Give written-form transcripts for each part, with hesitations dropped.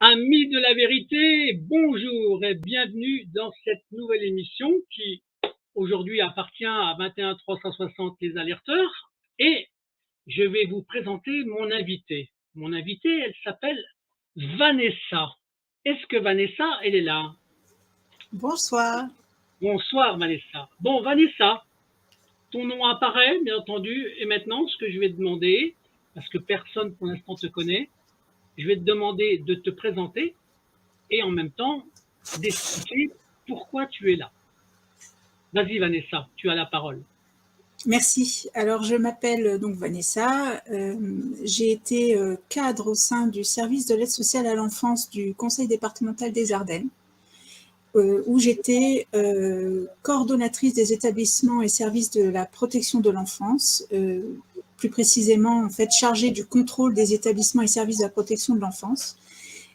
Amis de la vérité, bonjour et bienvenue dans cette nouvelle émission qui aujourd'hui appartient à 21 360 les alerteurs et je vais vous présenter mon invitée. Mon invitée, elle s'appelle Vanessa. Est-ce que Vanessa, elle est là? Bonsoir. Bonsoir Vanessa. Bon Vanessa, ton nom apparaît bien entendu et maintenant ce que je vais te demander, parce que personne pour l'instant te connaît, je vais te demander de te présenter et en même temps d'expliquer pourquoi tu es là. Vas-y Vanessa, tu as la parole. Merci. Alors, je m'appelle donc Vanessa. J'ai été cadre au sein du service de l'aide sociale à l'enfance du Conseil départemental des Ardennes, où j'étais coordonnatrice des établissements et services de la protection de l'enfance, plus précisément en fait chargée du contrôle des établissements et services de la protection de l'enfance.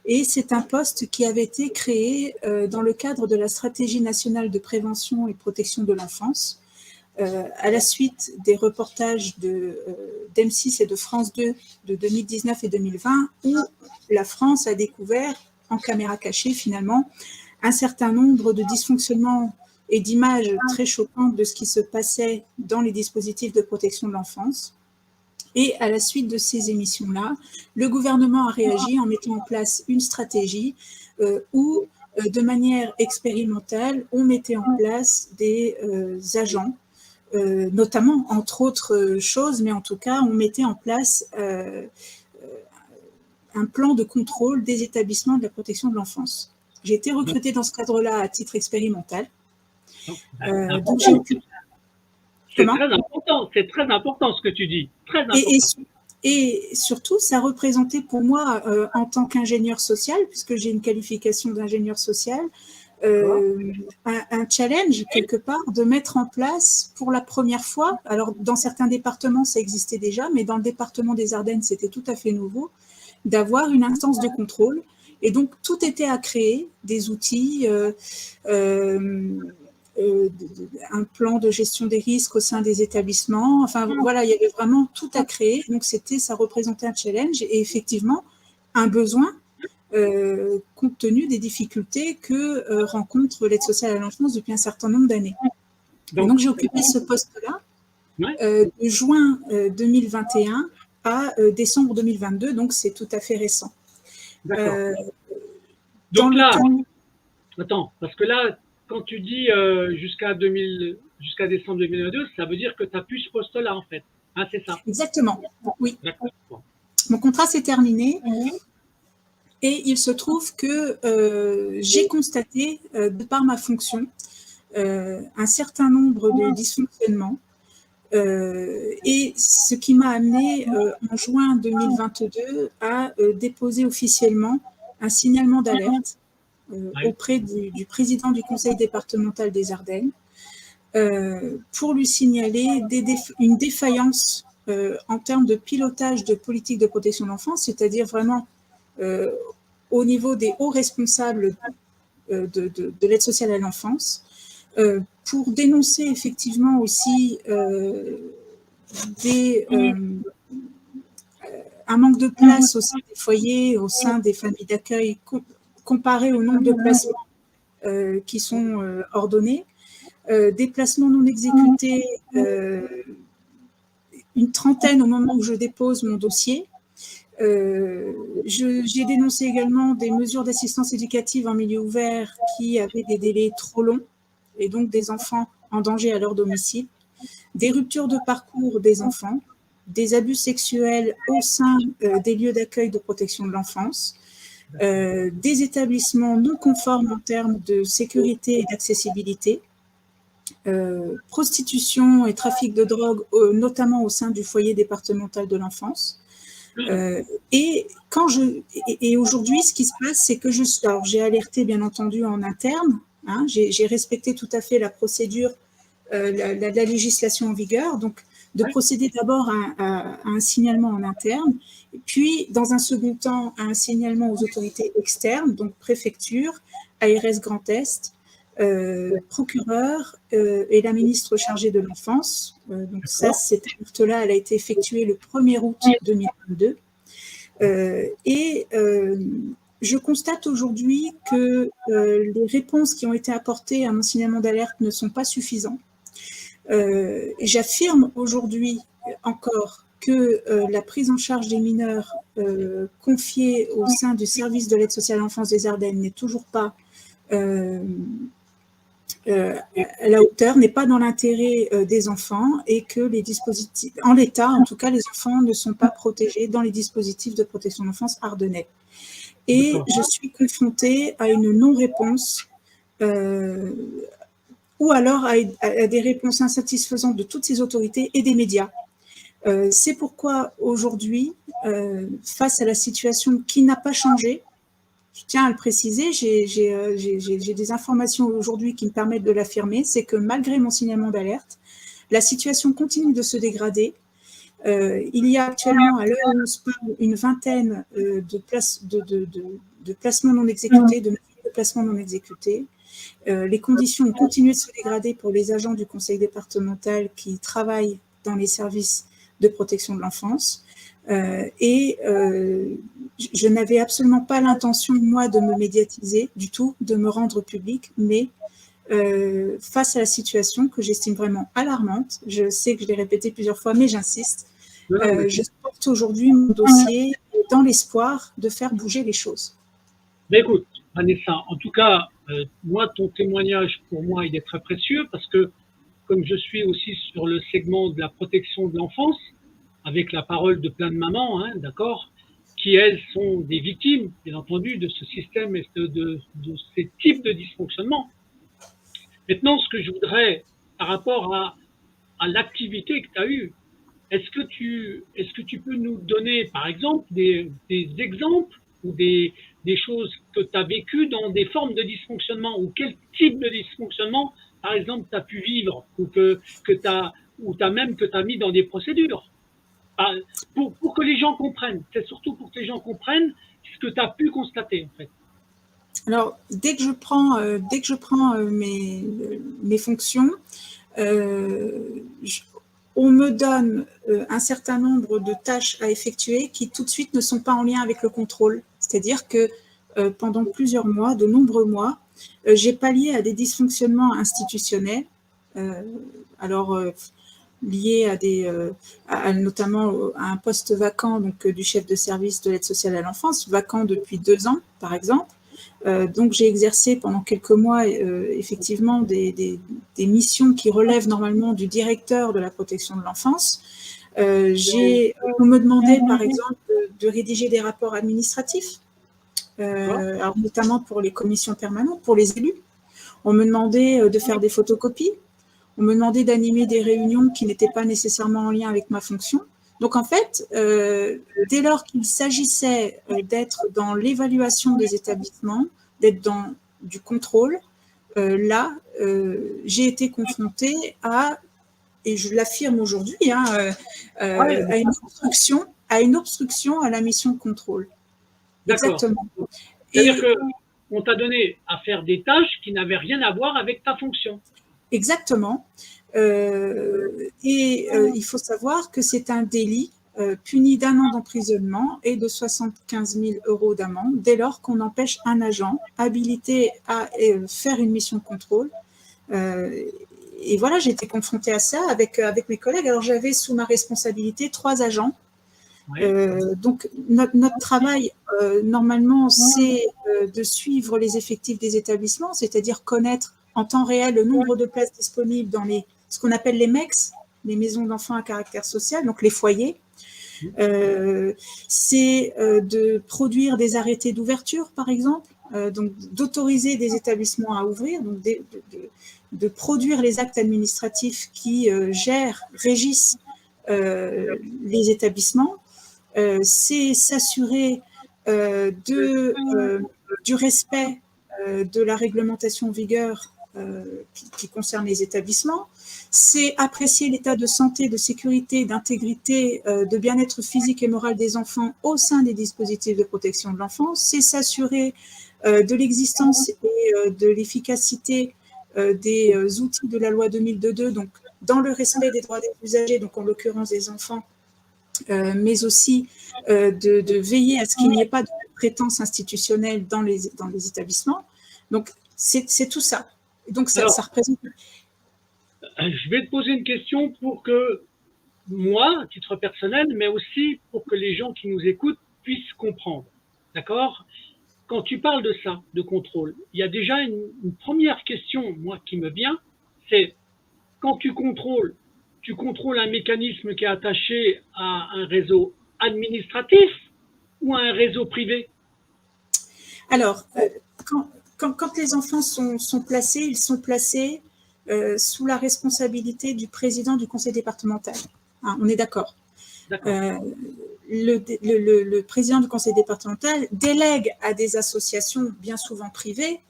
Et c'est un poste qui avait été créé dans le cadre de la stratégie nationale de prévention et protection de l'enfance, à la suite des reportages d'M6 et de France 2 de 2019 et 2020, où la France a découvert, en caméra cachée finalement, un certain nombre de dysfonctionnements et d'images très choquantes de ce qui se passait dans les dispositifs de protection de l'enfance. Et à la suite de ces émissions-là, le gouvernement a réagi en mettant en place une stratégie où, de manière expérimentale, on mettait en place des agents, notamment, entre autres choses, mais en tout cas, on mettait en place un plan de contrôle des établissements de la protection de l'enfance. J'ai été recrutée dans ce cadre-là à titre expérimental. Donc j'ai occupé... C'est très important ce que tu dis. Très important. Et surtout, ça représentait pour moi, en tant qu'ingénieur social, puisque j'ai une qualification d'ingénieur social, un challenge quelque part de mettre en place pour la première fois, alors dans certains départements ça existait déjà, mais dans le département des Ardennes c'était tout à fait nouveau, d'avoir une instance de contrôle. Et donc tout était à créer, des outils, un plan de gestion des risques au sein des établissements. Enfin voilà, il y avait vraiment tout à créer. Donc ça représentait un challenge et effectivement un besoin compte tenu des difficultés que rencontre l'aide sociale à l'enfance depuis un certain nombre d'années. Donc j'ai occupé ce poste-là de juin 2021 à décembre 2022, donc c'est tout à fait récent. Donc là, attends, parce que là, quand tu dis jusqu'à décembre 2022, ça veut dire que tu n'as plus ce poste-là, en fait. Hein, c'est ça? Exactement, oui. Mon contrat s'est terminé et il se trouve que j'ai constaté, de par ma fonction, un certain nombre de dysfonctionnements. Et ce qui m'a amené en juin 2022 à déposer officiellement un signalement d'alerte auprès du président du conseil départemental des Ardennes pour lui signaler une défaillance en termes de pilotage de politique de protection de l'enfance, c'est-à-dire vraiment au niveau des hauts responsables de l'aide sociale à l'enfance, pour dénoncer effectivement aussi un manque de place au sein des foyers, au sein des familles d'accueil, comparé au nombre de placements qui sont ordonnés, des placements non exécutés, une trentaine au moment où je dépose mon dossier. J'ai dénoncé également des mesures d'assistance éducative en milieu ouvert qui avaient des délais trop longs et donc des enfants en danger à leur domicile, des ruptures de parcours des enfants, des abus sexuels au sein des lieux d'accueil de protection de l'enfance, des établissements non conformes en termes de sécurité et d'accessibilité, prostitution et trafic de drogue, notamment au sein du foyer départemental de l'enfance. Et aujourd'hui, ce qui se passe, c'est que j'ai alerté bien entendu en interne, hein, j'ai respecté tout à fait la procédure, la législation en vigueur, donc de procéder d'abord à un signalement en interne, et puis dans un second temps à un signalement aux autorités externes, donc préfecture, ARS Grand Est, procureur et la ministre chargée de l'enfance. Donc ça, cette alerte-là, elle a été effectuée le 1er août 2022. je constate aujourd'hui que les réponses qui ont été apportées à mon signalement d'alerte ne sont pas suffisantes. J'affirme aujourd'hui encore que la prise en charge des mineurs confiés au sein du service de l'aide sociale à l'enfance des Ardennes n'est toujours pas à la hauteur, n'est pas dans l'intérêt des enfants, et que les dispositifs, en l'état en tout cas, les enfants ne sont pas protégés dans les dispositifs de protection de l'enfance ardennais. Et je suis confrontée à une non-réponse ou alors à des réponses insatisfaisantes de toutes ces autorités et des médias. C'est pourquoi aujourd'hui, face à la situation qui n'a pas changé, je tiens à le préciser, j'ai des informations aujourd'hui qui me permettent de l'affirmer, c'est que malgré mon signalement d'alerte, la situation continue de se dégrader. Il y a actuellement, à l'heure où on se parle, une vingtaine de placements non exécutés, de placements non exécutés. Les conditions ont continué de se dégrader pour les agents du conseil départemental qui travaillent dans les services de protection de l'enfance. Je n'avais absolument pas l'intention, moi, de me médiatiser du tout, de me rendre public, mais face à la situation que j'estime vraiment alarmante, je sais que je l'ai répété plusieurs fois, mais j'insiste, je porte aujourd'hui mon dossier dans l'espoir de faire bouger les choses. Ben écoute, Vanessa, en tout cas, moi, ton témoignage, pour moi, il est très précieux parce que, comme je suis aussi sur le segment de la protection de l'enfance, avec la parole de plein de mamans, hein, d'accord, qui, elles, sont des victimes, bien entendu, de ce système et de ces types de dysfonctionnement. Maintenant, ce que je voudrais, par rapport à l'activité que tu as eue, est-ce que tu peux nous donner, par exemple, des exemples ou des choses que tu as vécues dans des formes de dysfonctionnement, ou quel type de dysfonctionnement, par exemple, tu as pu vivre, ou que tu as mis dans des procédures, pour que les gens comprennent. C'est surtout pour que les gens comprennent ce que tu as pu constater, en fait. Alors, dès que je prends mes fonctions, on me donne un certain nombre de tâches à effectuer qui tout de suite ne sont pas en lien avec le contrôle. C'est-à-dire que pendant plusieurs mois, de nombreux mois, j'ai pallié à des dysfonctionnements institutionnels, liés notamment à un poste vacant donc, du chef de service de l'aide sociale à l'enfance, vacant depuis 2 ans, par exemple. Donc, j'ai exercé pendant quelques mois, effectivement, des missions qui relèvent normalement du directeur de la protection de l'enfance. On me demandait, par exemple, de rédiger des rapports administratifs, alors notamment pour les commissions permanentes, pour les élus. On me demandait de faire des photocopies. On me demandait d'animer des réunions qui n'étaient pas nécessairement en lien avec ma fonction. Donc, en fait, dès lors qu'il s'agissait d'être dans l'évaluation des établissements, d'être dans du contrôle, j'ai été confrontée à, et je l'affirme aujourd'hui, à une obstruction à la mission de contrôle. Exactement. C'est-à-dire qu'on t'a donné à faire des tâches qui n'avaient rien à voir avec ta fonction. Exactement. Il faut savoir que c'est un délit puni d'1 an d'emprisonnement et de 75 000 € d'amende dès lors qu'on empêche un agent habilité à faire une mission de contrôle. Et voilà, j'ai été confrontée à ça avec mes collègues. Alors, j'avais sous ma responsabilité 3 agents. Donc, notre travail, normalement, c'est de suivre les effectifs des établissements, c'est-à-dire connaître en temps réel le nombre de places disponibles dans ce qu'on appelle les MEX, les maisons d'enfants à caractère social, donc les foyers. C'est de produire des arrêtés d'ouverture, par exemple, donc d'autoriser des établissements à ouvrir, donc de produire les actes administratifs qui régissent les établissements. C'est s'assurer du respect de la réglementation en vigueur qui concerne les établissements. C'est apprécier l'état de santé, de sécurité, d'intégrité, de bien-être physique et moral des enfants au sein des dispositifs de protection de l'enfance. C'est s'assurer de l'existence et de l'efficacité des outils de la loi 2002, donc dans le respect des droits des usagers, donc en l'occurrence des enfants, mais aussi de veiller à ce qu'il n'y ait pas de traitance institutionnelle dans les établissements. Donc, c'est tout ça. Donc, ça représente... Je vais te poser une question pour que moi, à titre personnel, mais aussi pour que les gens qui nous écoutent puissent comprendre. D'accord? Quand tu parles de ça, de contrôle, il y a déjà une première question, moi, qui me vient, c'est quand tu contrôles un mécanisme qui est attaché à un réseau administratif ou à un réseau privé? Alors, quand les enfants sont placés, ils sont placés sous la responsabilité du président du conseil départemental. Hein, on est d'accord. Le président du conseil départemental délègue à des associations bien souvent privées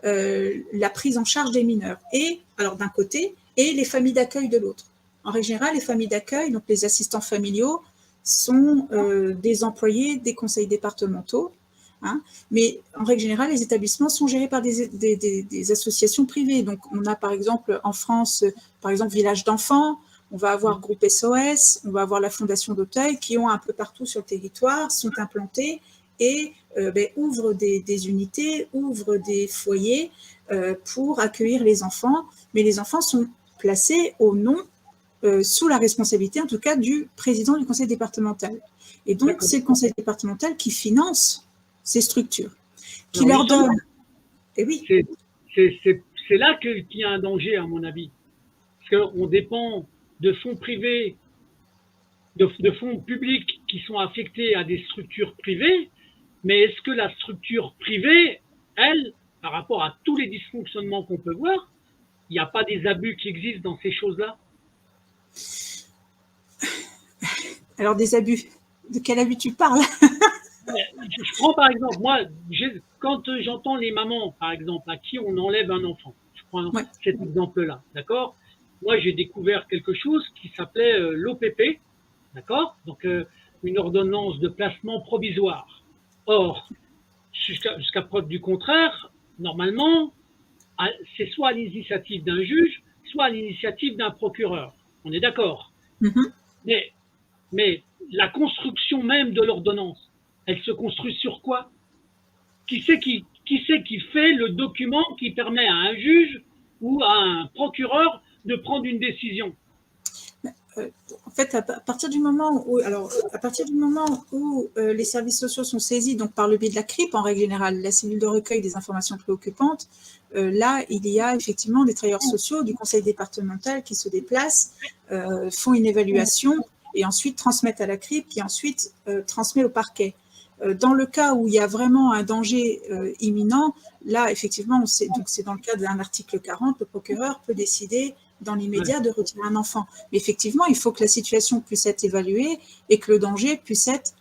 la prise en charge des mineurs, et alors d'un côté, et les familles d'accueil de l'autre. En règle générale, les familles d'accueil, donc les assistants familiaux, sont des employés des conseils départementaux, hein, mais en règle générale, les établissements sont gérés par des associations privées. Donc, on a par exemple en France, par exemple, Village d'enfants, on va avoir Groupe SOS, on va avoir la Fondation d'Auteuil, qui ont un peu partout sur le territoire, sont implantés et ouvrent des unités, ouvrent des foyers pour accueillir les enfants. Mais les enfants sont placés au nom, sous la responsabilité en tout cas du président du conseil départemental. Et donc, c'est le conseil départemental qui finance ces structures, qui leur donne... Et oui. C'est là qu'il y a un danger, à mon avis. Parce qu'on dépend de fonds privés, de fonds publics qui sont affectés à des structures privées, mais est-ce que la structure privée, elle, par rapport à tous les dysfonctionnements qu'on peut voir, il n'y a pas des abus qui existent dans ces choses-là? Alors, des abus, de quel abus tu parles? Je prends par exemple, moi, quand j'entends les mamans, par exemple, à qui on enlève un enfant, je prends cet exemple-là, d'accord? Moi, j'ai découvert quelque chose qui s'appelait l'OPP, d'accord? Donc, une ordonnance de placement provisoire. Or, jusqu'à preuve du contraire, normalement, c'est soit à l'initiative d'un juge, soit à l'initiative d'un procureur. On est d'accord? Mais la construction même de l'ordonnance, elle se construit sur quoi? Qui c'est qui fait le document qui permet à un juge ou à un procureur de prendre une décision? En fait, à partir du moment où les services sociaux sont saisis, donc par le biais de la CRIP, en règle générale, la cellule de recueil des informations préoccupantes, là, il y a effectivement des travailleurs sociaux du conseil départemental qui se déplacent, font une évaluation et ensuite transmettent à la CRIP, qui ensuite transmet au parquet. Dans le cas où il y a vraiment un danger imminent, là, effectivement, donc c'est dans le cas d'un article 40, le procureur peut décider dans l'immédiat de retirer un enfant. Mais effectivement, il faut que la situation puisse être évaluée et que le danger puisse être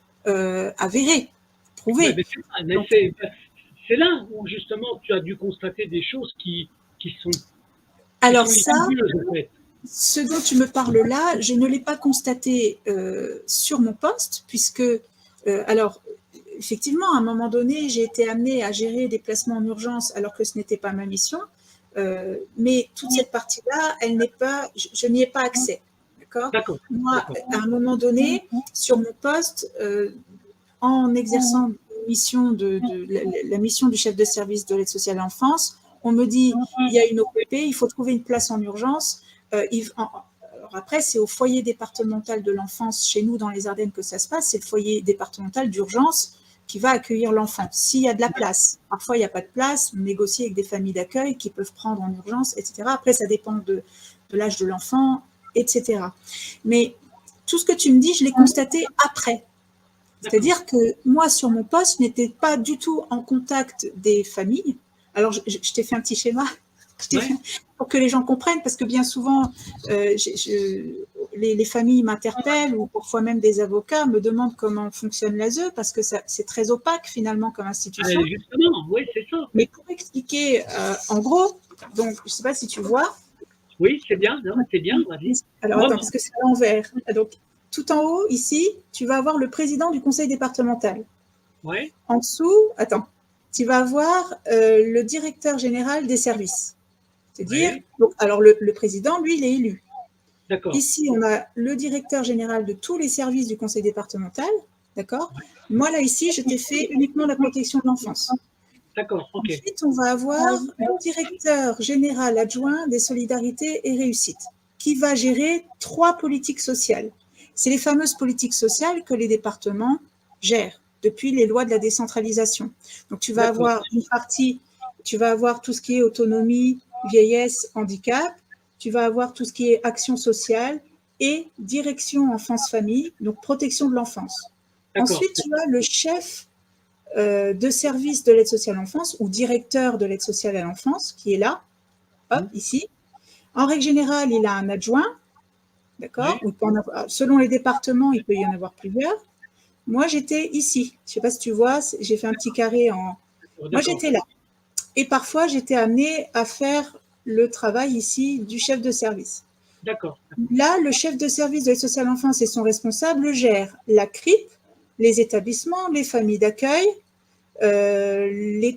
avéré, prouvé. C'est là où justement tu as dû constater des choses qui sont... Alors ça, en fait. Ce dont tu me parles là, je ne l'ai pas constaté sur mon poste, puisque, alors, effectivement, à un moment donné, j'ai été amenée à gérer des placements en urgence alors que ce n'était pas ma mission. Mais toute cette partie-là, elle n'est pas, je n'y ai pas accès. D'accord. Moi, à un moment donné, sur mon poste, en exerçant la mission du chef de service de l'aide sociale à l'enfance, on me dit il y a une OPP, il faut trouver une place en urgence. Alors après, c'est au foyer départemental de l'enfance chez nous dans les Ardennes que ça se passe. C'est le foyer départemental d'urgence qui va accueillir l'enfant, s'il y a de la place. Parfois, il n'y a pas de place, on négocie avec des familles d'accueil qui peuvent prendre en urgence, etc. Après, ça dépend de l'âge de l'enfant, etc. Mais tout ce que tu me dis, je l'ai constaté après. C'est-à-dire que moi, sur mon poste, je n'étais pas du tout en contact des familles. Alors, je t'ai fait un petit schéma pour que les gens comprennent, parce que bien souvent, les familles m'interpellent ou parfois même des avocats me demandent comment fonctionne l'ASE, parce que c'est très opaque finalement comme institution. Justement, oui, c'est ça. Mais pour expliquer, en gros, donc je ne sais pas si tu vois. Oui, c'est bien, c'est bien. Alors attends, parce que c'est à l'envers. Donc, tout en haut, ici, tu vas avoir le président du conseil départemental. Ouais. En dessous, attends, tu vas avoir le directeur général des services. C'est-à-dire, alors le président, lui, il est élu. D'accord. Ici, on a le directeur général de tous les services du conseil départemental, d'accord? Moi, là, ici, je t'ai fait uniquement la protection de l'enfance. D'accord, ok. Ensuite, on va avoir le directeur général adjoint des solidarités et réussites, qui va gérer 3 politiques sociales. C'est les fameuses politiques sociales que les départements gèrent depuis les lois de la décentralisation. Donc, tu vas avoir une partie, tu vas avoir tout ce qui est autonomie, vieillesse, handicap, tu vas avoir tout ce qui est action sociale et direction enfance-famille, donc protection de l'enfance. Ensuite, tu as le chef de service de l'aide sociale à l'enfance ou directeur de l'aide sociale à l'enfance qui est là, hop, ici. En règle générale, il a un adjoint, d'accord? Oui. Selon les départements, il peut y en avoir plusieurs. Moi, j'étais ici. Je ne sais pas si tu vois, j'ai fait un petit carré en… Moi, j'étais là. Et parfois, j'étais amenée à faire le travail ici du chef de service. D'accord. Là, le chef de service de l'aide sociale à l'enfance et son responsable gèrent la CRIP, les établissements, les familles d'accueil,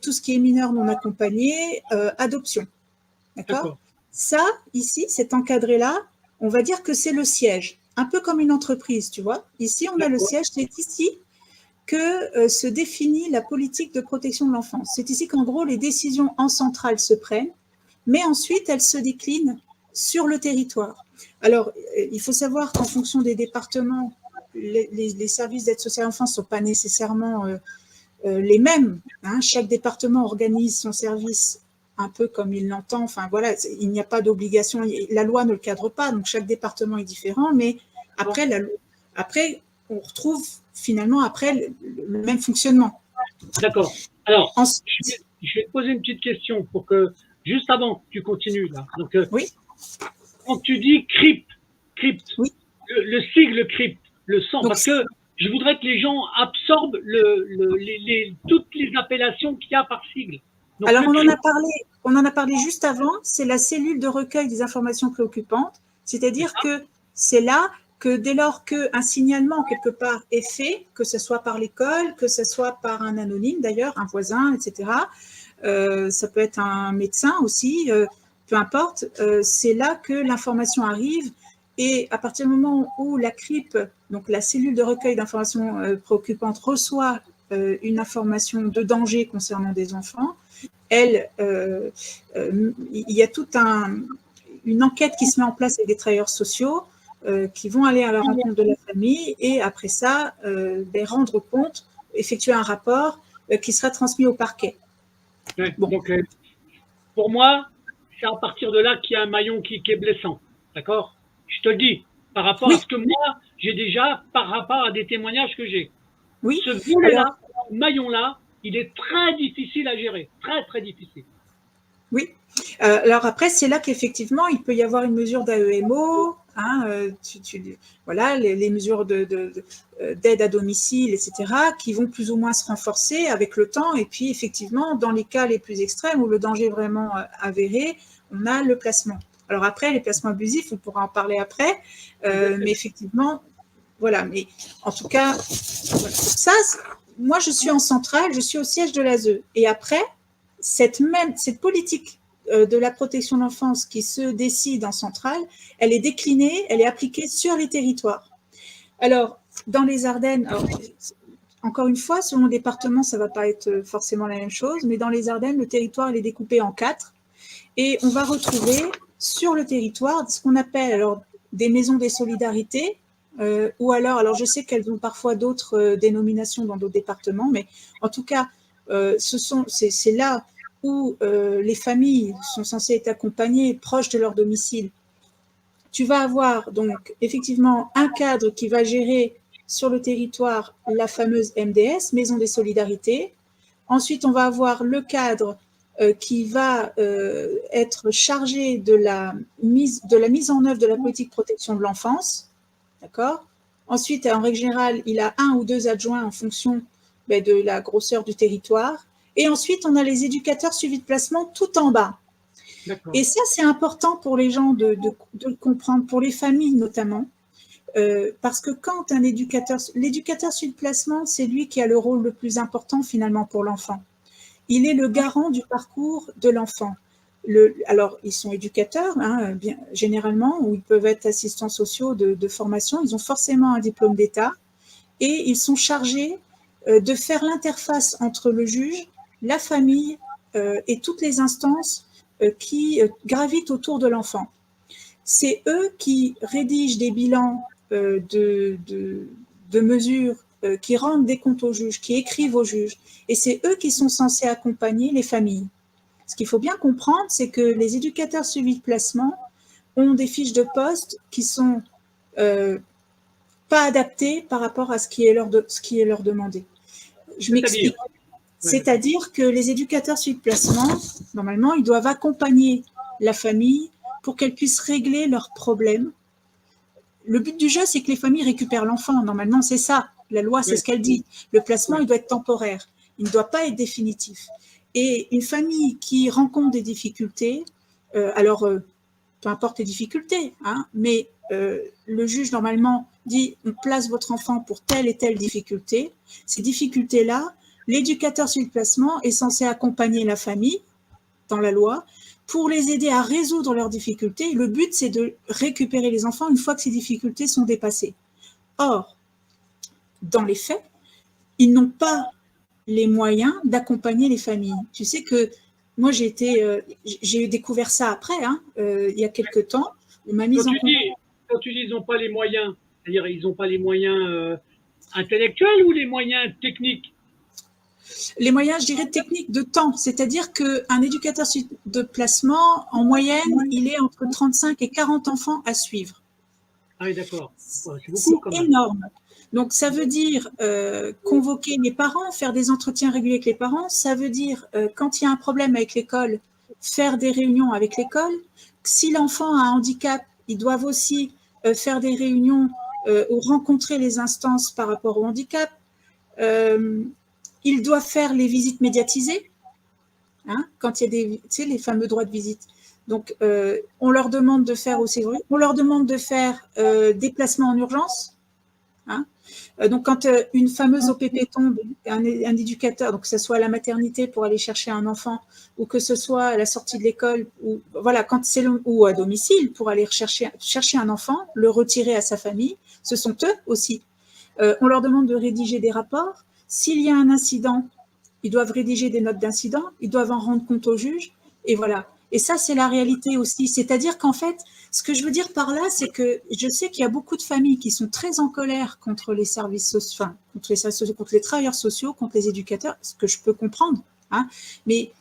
tout ce qui est mineur non accompagné, adoption. D'accord ? Ça, ici, cet encadré-là, on va dire que c'est le siège, un peu comme une entreprise, tu vois. Ici, on a le siège, c'est ici que se définit la politique de protection de l'enfance. C'est ici qu'en gros, les décisions en centrale se prennent, mais ensuite, elles se déclinent sur le territoire. Alors, il faut savoir qu'en fonction des départements, les services d'aide sociale à l'enfance ne sont pas nécessairement les mêmes. Hein. Chaque département organise son service un peu comme il l'entend. Enfin, voilà, il n'y a pas d'obligation. La loi ne le cadre pas, donc chaque département est différent. Mais après, après on retrouve finalement après le même fonctionnement. D'accord. Alors, je vais te poser une petite question pour que, juste avant que tu continues là. Donc, oui. Quand tu dis CRIP, oui. le sigle CRIP, le sang, donc, parce que je voudrais que les gens absorbent toutes les appellations qu'il y a par sigle. Donc, alors, on en a parlé juste avant, c'est la cellule de recueil des informations préoccupantes, c'est-à-dire que c'est là que dès lors qu'un signalement quelque part est fait, que ce soit par l'école, que ce soit par un anonyme d'ailleurs, un voisin, etc., ça peut être un médecin aussi, peu importe, c'est là que l'information arrive et à partir du moment où la CRIP, donc la cellule de recueil d'informations préoccupantes, reçoit une information de danger concernant des enfants, il y a toute une enquête qui se met en place avec des travailleurs sociaux qui vont aller à la rencontre de la famille et après ça, rendre compte, effectuer un rapport qui sera transmis au parquet. Ouais, bon. Donc, pour moi, c'est à partir de là qu'il y a un maillon qui est blessant. D'accord ? Je te le dis, par rapport à ce que moi, j'ai déjà, par rapport à des témoignages que j'ai. Oui. Ce volet-là, ce maillon-là, il est très difficile à gérer. Très, très difficile. Oui. Alors après, c'est là qu'effectivement, il peut y avoir une mesure d'AEMO, hein, voilà, les mesures d'aide à domicile, etc., qui vont plus ou moins se renforcer avec le temps. Et puis, effectivement, dans les cas les plus extrêmes où le danger est vraiment avéré, on a le placement. Alors après, les placements abusifs, on pourra en parler après, mais effectivement, voilà. Mais en tout cas, voilà. Ça, moi, je suis en centrale, je suis au siège de l'ASE. Et après, cette politique de la protection de l'enfance qui se décide en centrale, elle est déclinée, elle est appliquée sur les territoires. Alors, dans les Ardennes, alors, encore une fois, selon le département, ça ne va pas être forcément la même chose, mais dans les Ardennes, le territoire il est découpé en 4 et on va retrouver sur le territoire ce qu'on appelle alors des maisons des solidarités, ou alors je sais qu'elles ont parfois d'autres dénominations dans d'autres départements, mais en tout cas, c'est là où les familles sont censées être accompagnées proches de leur domicile. Tu vas avoir donc effectivement un cadre qui va gérer sur le territoire la fameuse MDS, Maison des Solidarités. Ensuite, on va avoir le cadre qui va être chargé de la mise en œuvre de la politique de protection de l'enfance. D'accord ? Ensuite, en règle générale, il a 1 ou 2 adjoints en fonction de la grosseur du territoire. Et ensuite, on a les éducateurs suivis de placement tout en bas. Et ça, c'est important pour les gens de le comprendre, pour les familles notamment, parce que quand l'éducateur suivi de placement, c'est lui qui a le rôle le plus important finalement pour l'enfant. Il est le garant du parcours de l'enfant. Alors, ils sont éducateurs, hein, généralement, ou ils peuvent être assistants sociaux de formation. Ils ont forcément un diplôme d'État et ils sont chargés de faire l'interface entre le juge, la famille et toutes les instances qui gravitent autour de l'enfant. C'est eux qui rédigent des bilans de mesures, qui rendent des comptes aux juges, qui écrivent aux juges. Et c'est eux qui sont censés accompagner les familles. Ce qu'il faut bien comprendre, c'est que les éducateurs suivis de placement ont des fiches de poste qui sont pas adaptées par rapport à ce qui est leur demandé. Je m'explique. C'est-à-dire que les éducateurs suivis de placement, normalement, ils doivent accompagner la famille pour qu'elle puisse régler leurs problèmes. Le but du jeu, c'est que les familles récupèrent l'enfant. Normalement, c'est ça. La loi, c'est ce qu'elle dit. Le placement, il doit être temporaire. Il ne doit pas être définitif. Et une famille qui rencontre des difficultés, peu importe les difficultés, hein, mais le juge, normalement, dit on place votre enfant pour telle et telle difficulté. Ces difficultés-là, l'éducateur sur le placement est censé accompagner la famille, dans la loi, pour les aider à résoudre leurs difficultés. Le but, c'est de récupérer les enfants une fois que ces difficultés sont dépassées. Or, dans les faits, ils n'ont pas les moyens d'accompagner les familles. Tu sais que moi, j'ai découvert ça après, hein, il y a quelque temps. On m'a mise quand tu dis ils n'ont pas les moyens, c'est-à-dire ils n'ont pas les moyens intellectuels ou les moyens techniques? Les moyens, je dirais, techniques de temps. C'est-à-dire qu'un éducateur de placement, en moyenne, il est entre 35 et 40 enfants à suivre. Ah oui, d'accord. Ouais, c'est énorme. Donc, ça veut dire convoquer les parents, faire des entretiens réguliers avec les parents. Ça veut dire, quand il y a un problème avec l'école, faire des réunions avec l'école. Si l'enfant a un handicap, ils doivent aussi faire des réunions ou rencontrer les instances par rapport au handicap. Ils doivent faire les visites médiatisées, hein, quand il y a les fameux droits de visite. Donc, on leur demande de faire aussi, on leur demande de faire des placements en urgence. Hein. Donc, quand une fameuse OPP tombe, un éducateur, donc que ce soit à la maternité pour aller chercher un enfant, ou que ce soit à la sortie de l'école, ou voilà, ou à domicile pour aller chercher un enfant, le retirer à sa famille, ce sont eux aussi. On leur demande de rédiger des rapports. S'il y a un incident, ils doivent rédiger des notes d'incident, ils doivent en rendre compte au juge, et voilà. Et ça, c'est la réalité aussi. C'est-à-dire qu'en fait, ce que je veux dire par là, c'est que je sais qu'il y a beaucoup de familles qui sont très en colère contre les services sociaux, enfin, contre les travailleurs sociaux, contre les éducateurs, ce que je peux comprendre. Hein. Mais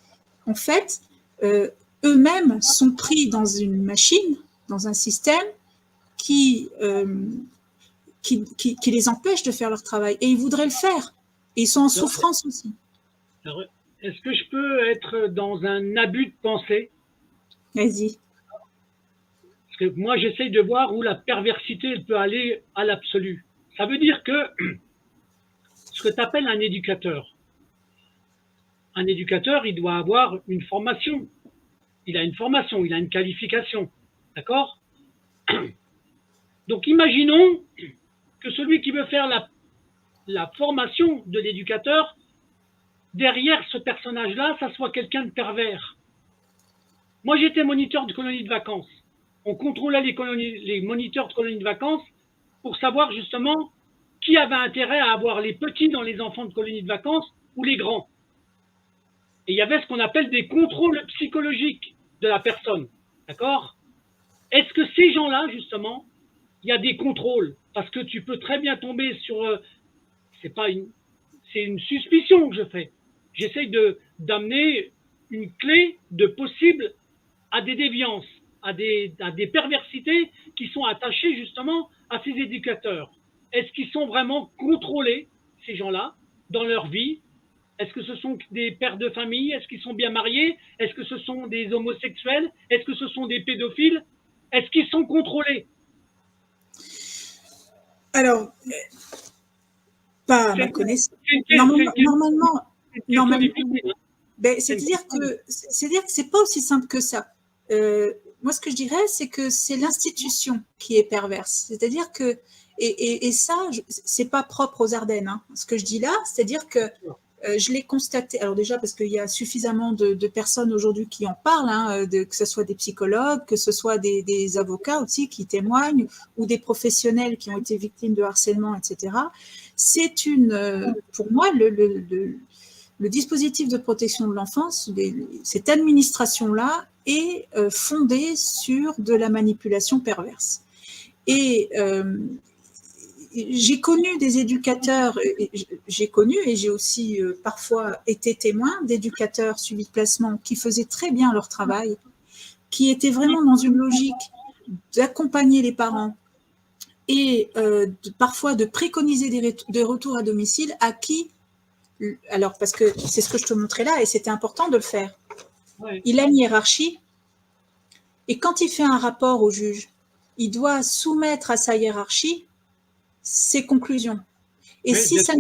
en fait, eux-mêmes sont pris dans une machine, dans un système qui les empêche de faire leur travail. Et ils voudraient le faire. Et ils sont en souffrance aussi. Alors, est-ce que je peux être dans un abus de pensée? Vas-y. Parce que moi, j'essaye de voir où la perversité elle peut aller à l'absolu. Ça veut dire que ce que tu appelles un éducateur, il doit avoir une formation. Il a une formation, il a une qualification. D'accord? Donc, imaginons que celui qui veut faire la formation de l'éducateur, derrière ce personnage-là, ça soit quelqu'un de pervers. Moi, j'étais moniteur de colonies de vacances. On contrôlait les moniteurs de colonies de vacances pour savoir justement qui avait intérêt à avoir les petits dans les enfants de colonies de vacances ou les grands. Et il y avait ce qu'on appelle des contrôles psychologiques de la personne. D'accord? Est-ce que ces gens-là, justement, il y a des contrôles? Parce que tu peux très bien tomber sur... c'est une suspicion que je fais. J'essaye d'amener une clé de possible à des déviances, à des perversités qui sont attachées justement à ces éducateurs. Est-ce qu'ils sont vraiment contrôlés, ces gens-là, dans leur vie? Est-ce que ce sont des pères de famille? Est-ce qu'ils sont bien mariés? Est-ce que ce sont des homosexuels? Est-ce que ce sont des pédophiles? Est-ce qu'ils sont contrôlés? Alors, pas à ma connaissance. Normalement, c'est-à-dire que c'est pas aussi simple que ça. Moi, ce que je dirais, c'est que c'est l'institution qui est perverse. C'est-à-dire que, et ça, c'est pas propre aux Ardennes. Hein. Ce que je dis là, c'est-à-dire que Je l'ai constaté, alors déjà parce qu'il y a suffisamment de personnes aujourd'hui qui en parlent, hein, que ce soit des psychologues, que ce soit des avocats aussi qui témoignent, ou des professionnels qui ont été victimes de harcèlement, etc. C'est pour moi, le dispositif de protection de l'enfance, cette administration-là, est fondée sur de la manipulation perverse. Et j'ai connu des éducateurs, j'ai connu et j'ai aussi parfois été témoin d'éducateurs suivis de placement qui faisaient très bien leur travail, qui étaient vraiment dans une logique d'accompagner les parents et parfois de préconiser des retours à domicile à qui, alors parce que c'est ce que je te montrais là et c'était important de le faire. Ouais. Il a une hiérarchie et quand il fait un rapport au juge, il doit soumettre à sa hiérarchie ses conclusions. Et, oui, si ça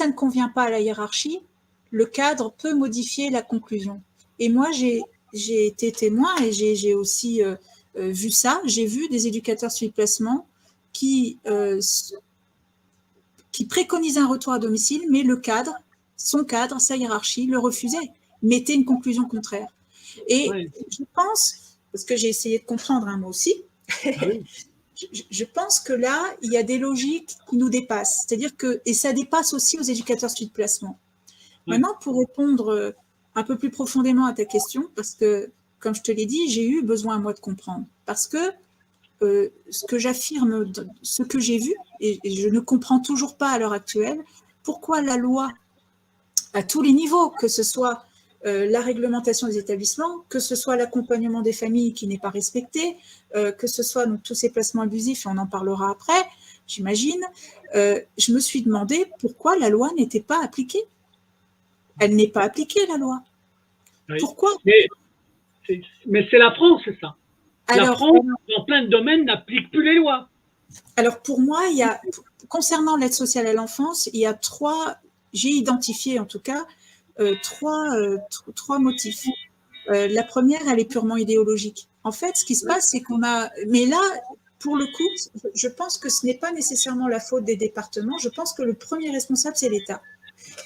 ne convient pas à la hiérarchie, le cadre peut modifier la conclusion. Et moi, j'ai été témoin et j'ai aussi vu ça. J'ai vu des éducateurs suivi de placement qui préconisaient un retour à domicile, mais son cadre, sa hiérarchie le refusait, mettait une conclusion contraire. Et oui, je pense, parce que j'ai essayé de comprendre moi aussi, oui. Je pense que là, il y a des logiques qui nous dépassent. C'est-à-dire que, et ça dépasse aussi aux éducateurs suivi de placement. Oui. Maintenant, pour répondre un peu plus profondément à ta question, parce que, comme je te l'ai dit, j'ai eu besoin, moi, de comprendre. Parce que ce que j'affirme, ce que j'ai vu, et je ne comprends toujours pas à l'heure actuelle, pourquoi la loi, à tous les niveaux, que ce soit la réglementation des établissements, que ce soit l'accompagnement des familles qui n'est pas respecté, que ce soit donc, tous ces placements abusifs, et on en parlera après, j'imagine, je me suis demandé pourquoi la loi n'était pas appliquée. Elle n'est pas appliquée, la loi. Oui. Pourquoi? Mais c'est la France, c'est ça. La France, dans plein de domaines, n'applique plus les lois. Alors, pour moi, concernant l'aide sociale à l'enfance, il y a j'ai identifié en tout cas, trois motifs. La première, elle est purement idéologique. En fait, ce qui se passe, c'est qu'on a... Mais là, pour le coup, je pense que ce n'est pas nécessairement la faute des départements. Je pense que le premier responsable, c'est l'État.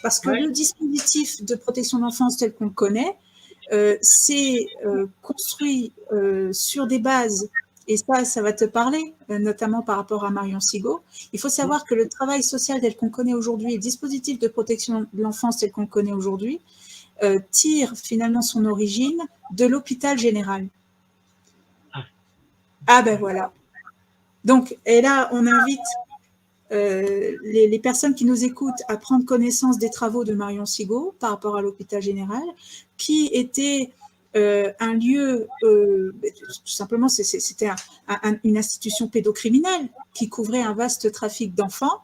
Parce que le dispositif de protection de l'enfance tel qu'on le connaît, c'est construit sur des bases, et ça va te parler, notamment par rapport à Marion Sigaud. Il faut savoir que le travail social tel qu'on connaît aujourd'hui, le dispositif de protection de l'enfance tel qu'on le connaît aujourd'hui, tire finalement son origine de l'hôpital général. Ah ben voilà. Donc, et là, on invite les personnes qui nous écoutent à prendre connaissance des travaux de Marion Sigaud par rapport à l'hôpital général, qui était un lieu, tout simplement, c'était une institution pédocriminelle qui couvrait un vaste trafic d'enfants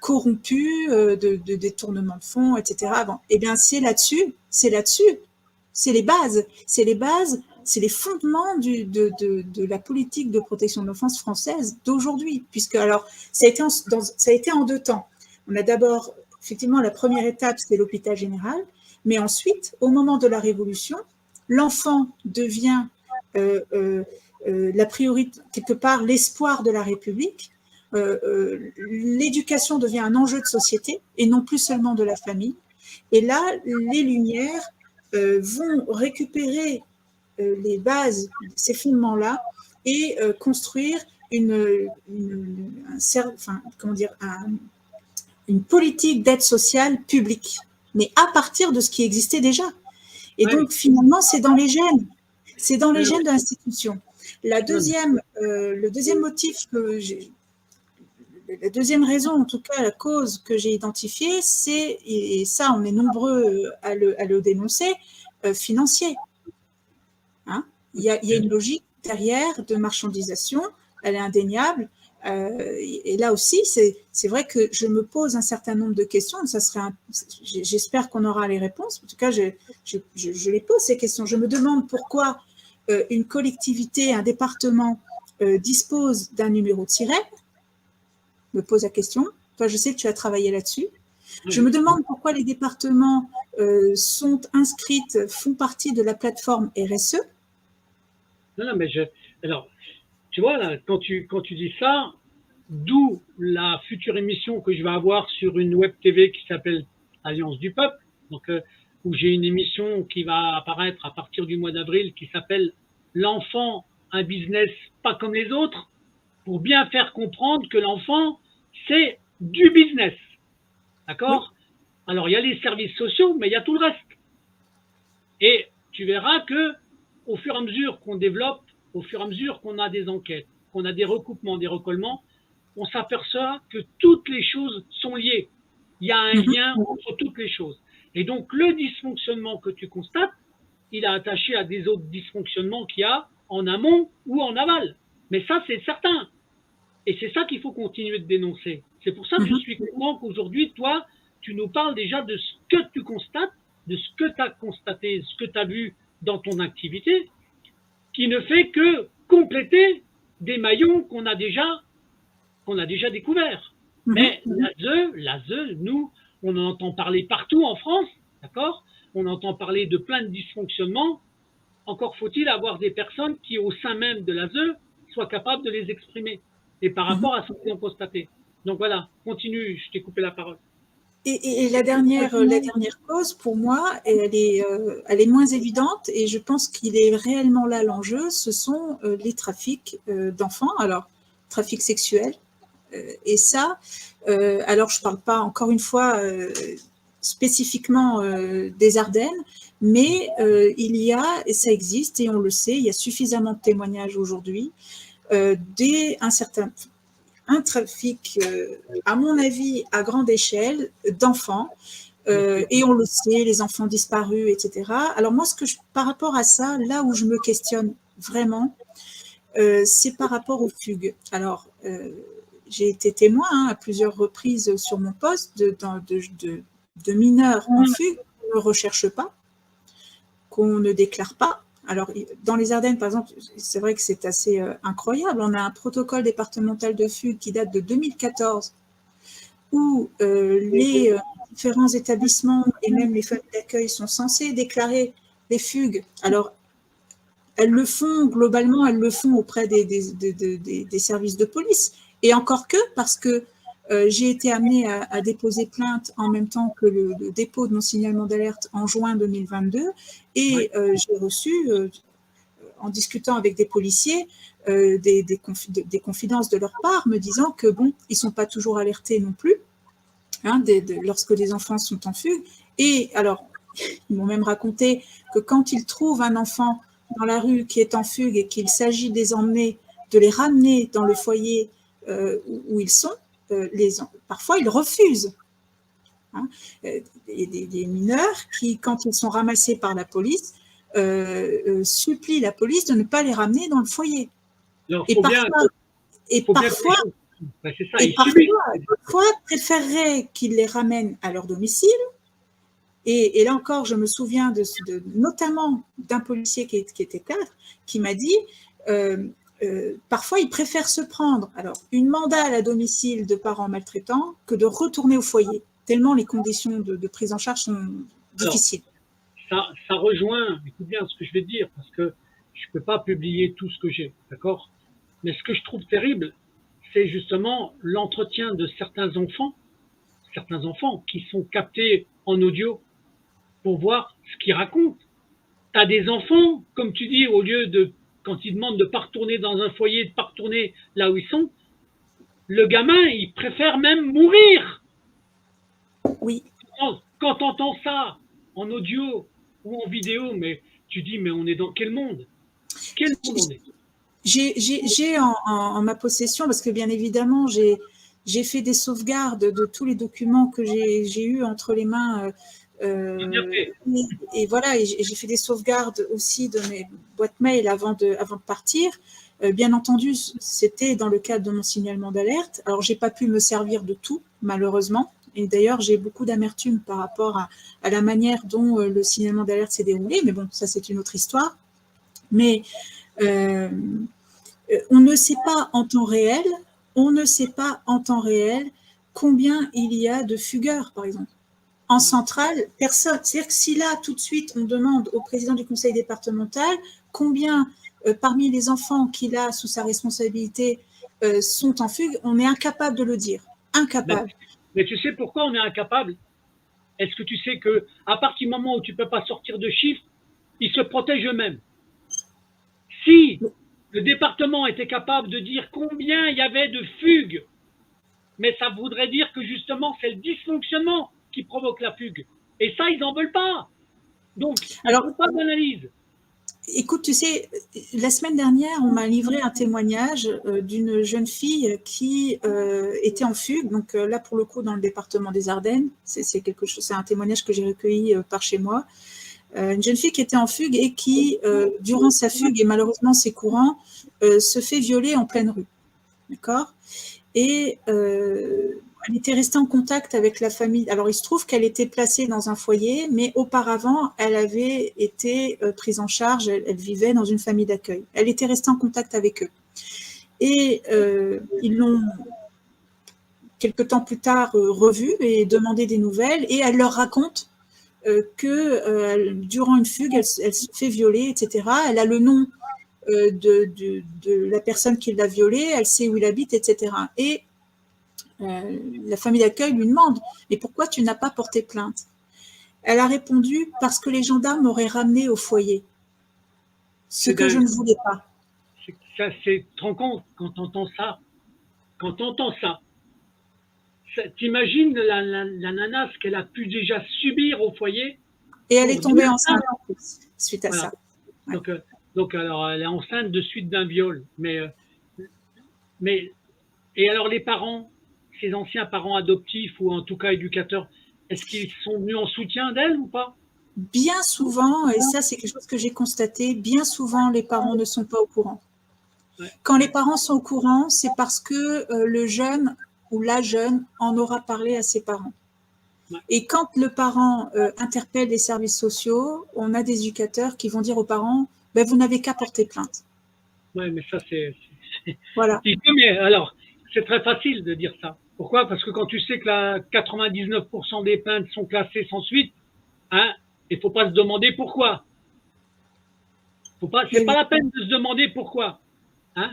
corrompus, de détournement de fonds, etc. Bon, eh bien, c'est là-dessus, c'est les bases, c'est les fondements de la politique de protection de l'enfance française d'aujourd'hui, puisque alors ça a été en deux temps. On a d'abord, effectivement, la première étape, c'est l'hôpital général, mais ensuite, au moment de la Révolution, l'enfant devient la priorité, quelque part, l'espoir de la République. L'éducation devient un enjeu de société et non plus seulement de la famille. Et là, les Lumières vont récupérer les bases, ces fondements-là, et construire une politique d'aide sociale publique, mais à partir de ce qui existait déjà. Et donc, finalement, c'est dans les gènes. C'est dans les gènes de l'institution. Le deuxième motif la deuxième raison, en tout cas, la cause que j'ai identifiée, c'est, et ça, on est nombreux à le dénoncer, financier. Hein, il y a une logique derrière de marchandisation, elle est indéniable. Et là aussi, c'est vrai que je me pose un certain nombre de questions. J'espère qu'on aura les réponses. En tout cas, je les pose, ces questions. Je me demande pourquoi une collectivité, un département dispose d'un numéro de sirène. Je me pose la question. Toi, je sais que tu as travaillé là-dessus. Je me demande pourquoi les départements font partie de la plateforme RSE. Non, mais alors, tu vois, là, quand tu dis ça, d'où la future émission que je vais avoir sur une web TV qui s'appelle Alliance du Peuple, donc, où j'ai une émission qui va apparaître à partir du mois d'avril qui s'appelle L'enfant, un business pas comme les autres, pour bien faire comprendre que l'enfant, c'est du business. D'accord? Oui. Alors, il y a les services sociaux, mais il y a tout le reste. Et tu verras que au fur et à mesure qu'on développe, au fur et à mesure qu'on a des enquêtes, qu'on a des recoupements, des recollements, on s'aperçoit que toutes les choses sont liées. Il y a un lien entre toutes les choses. Et donc, le dysfonctionnement que tu constates, il est attaché à des autres dysfonctionnements qu'il y a en amont ou en aval. Mais ça, c'est certain. Et c'est ça qu'il faut continuer de dénoncer. C'est pour ça que je suis content qu'aujourd'hui, toi, tu nous parles déjà de ce que tu constates, de ce que tu as constaté, ce que tu as vu dans ton activité, qui ne fait que compléter des maillons qu'on a déjà découverts. Mais l'ASE, nous, on en entend parler partout en France, d'accord? On entend parler de plein de dysfonctionnements. Encore faut-il avoir des personnes qui, au sein même de l'ASE, soient capables de les exprimer. Et par rapport à ce qu'ils ont constaté. Donc voilà, continue, je t'ai coupé la parole. Et la dernière cause, pour moi, elle est moins évidente et je pense qu'il est réellement là l'enjeu, ce sont les trafics d'enfants, alors trafic sexuel. Et ça, alors je ne parle pas encore une fois spécifiquement des Ardennes, mais il y a, et ça existe et on le sait, il y a suffisamment de témoignages aujourd'hui, un trafic, à mon avis, à grande échelle, d'enfants. Et on le sait, les enfants disparus, etc. Alors moi, par rapport à ça, là où je me questionne vraiment, c'est par rapport aux fugues. Alors, j'ai été témoin à plusieurs reprises sur mon poste de mineurs en fugue qu'on ne recherche pas, qu'on ne déclare pas. Alors, dans les Ardennes, par exemple, c'est vrai que c'est assez incroyable. On a un protocole départemental de fugue qui date de 2014, où les différents établissements et même les familles d'accueil sont censés déclarer les fugues. Alors, elles le font, globalement, elles le font auprès des services de police. Et encore que, parce que j'ai été amenée à déposer plainte en même temps que le dépôt de mon signalement d'alerte en juin 2022. Et j'ai reçu, en discutant avec des policiers, des confidences de leur part, me disant que, bon, ils ne sont pas toujours alertés non plus, hein, lorsque les enfants sont en fugue. Et alors, ils m'ont même raconté que quand ils trouvent un enfant dans la rue qui est en fugue et qu'il s'agit de les emmener, de les ramener dans le foyer où ils sont, parfois ils refusent. Hein. Des mineurs qui, quand ils sont ramassés par la police, supplient la police de ne pas les ramener dans le foyer. Alors, parfois préféreraient qu'ils les ramènent à leur domicile. Et là encore, je me souviens notamment d'un policier qui était cadre, qui m'a dit parfois ils préfèrent se prendre une mandale à domicile de parents maltraitants que de retourner au foyer, tellement les conditions de prise en charge sont difficiles. Alors, ça rejoint, écoute bien ce que je vais te dire, parce que je ne peux pas publier tout ce que j'ai, d'accord? Mais ce que je trouve terrible, c'est justement l'entretien de certains enfants qui sont captés en audio pour voir ce qu'ils racontent. Tu as des enfants, comme tu dis, au lieu de, quand ils demandent de ne pas retourner dans un foyer, de ne pas retourner là où ils sont, le gamin, il préfère même mourir. Oui. Quand tu entends ça en audio ou en vidéo, mais tu dis, mais on est dans quel monde? Quel monde on est? J'ai en ma possession, parce que bien évidemment, j'ai fait des sauvegardes de tous les documents que j'ai eus entre les mains. Et voilà, et j'ai fait des sauvegardes aussi de mes boîtes mail avant de partir. Bien entendu, c'était dans le cadre de mon signalement d'alerte. Alors, j'ai pas pu me servir de tout, malheureusement. Et d'ailleurs, j'ai beaucoup d'amertume par rapport à la manière dont le signalement d'alerte s'est déroulé. Mais bon, ça, c'est une autre histoire. Mais on ne sait pas en temps réel, combien il y a de fugueurs, par exemple. En centrale, personne. C'est-à-dire que si là, tout de suite, on demande au président du conseil départemental combien, parmi les enfants qu'il a sous sa responsabilité, sont en fugue, on est incapable de le dire. Incapable. Mais tu sais pourquoi on est incapable? Est-ce que tu sais que à partir du moment où tu ne peux pas sortir de chiffres, ils se protègent eux-mêmes? Si le département était capable de dire combien il y avait de fugues, mais ça voudrait dire que justement c'est le dysfonctionnement qui provoque la fugue. Et ça, ils n'en veulent pas. Donc, ils ne font pas d'analyse. Écoute, tu sais, la semaine dernière, on m'a livré un témoignage d'une jeune fille qui était en fugue. Donc là, pour le coup, dans le département des Ardennes, c'est quelque chose, c'est un témoignage que j'ai recueilli par chez moi. Une jeune fille qui était en fugue et qui, durant sa fugue, et malheureusement c'est courant, se fait violer en pleine rue. D'accord ? Et elle était restée en contact avec la famille. Alors, il se trouve qu'elle était placée dans un foyer, mais auparavant, elle avait été prise en charge, elle vivait dans une famille d'accueil. Elle était restée en contact avec eux. Et ils l'ont, quelque temps plus tard, revue et demandé des nouvelles, et elle leur raconte que durant une fugue, elle se fait violer, etc. Elle a le nom de la personne qui l'a violée, elle sait où il habite, etc. Et la famille d'accueil lui demande « Mais pourquoi tu n'as pas porté plainte ?» Elle a répondu « Parce que les gendarmes m'auraient ramenée au foyer, ce que je ne voulais pas. » Ça, tu te rends compte quand tu entends ça? Quand tu entends ça, t'imagines la nana, ce qu'elle a pu déjà subir au foyer? Et elle est tombée enceinte suite à ça. Ouais. Donc, alors, elle est enceinte de suite d'un viol. Et alors, les parents, ces anciens parents adoptifs ou en tout cas éducateurs, est-ce qu'ils sont venus en soutien d'elle ou pas? Bien souvent, et ça c'est quelque chose que j'ai constaté, bien souvent les parents ne sont pas au courant. Ouais. Quand les parents sont au courant, c'est parce que le jeune ou la jeune en aura parlé à ses parents. Ouais. Et quand le parent interpelle les services sociaux, on a des éducateurs qui vont dire aux parents ben, « vous n'avez qu'à porter plainte ». Oui, mais ça c'est… Voilà. Mais alors, c'est très facile de dire ça. Pourquoi? Parce que quand tu sais que 99% des plaintes sont classées sans suite, hein, il ne faut pas se demander pourquoi. C'est pas la peine de se demander pourquoi. Hein.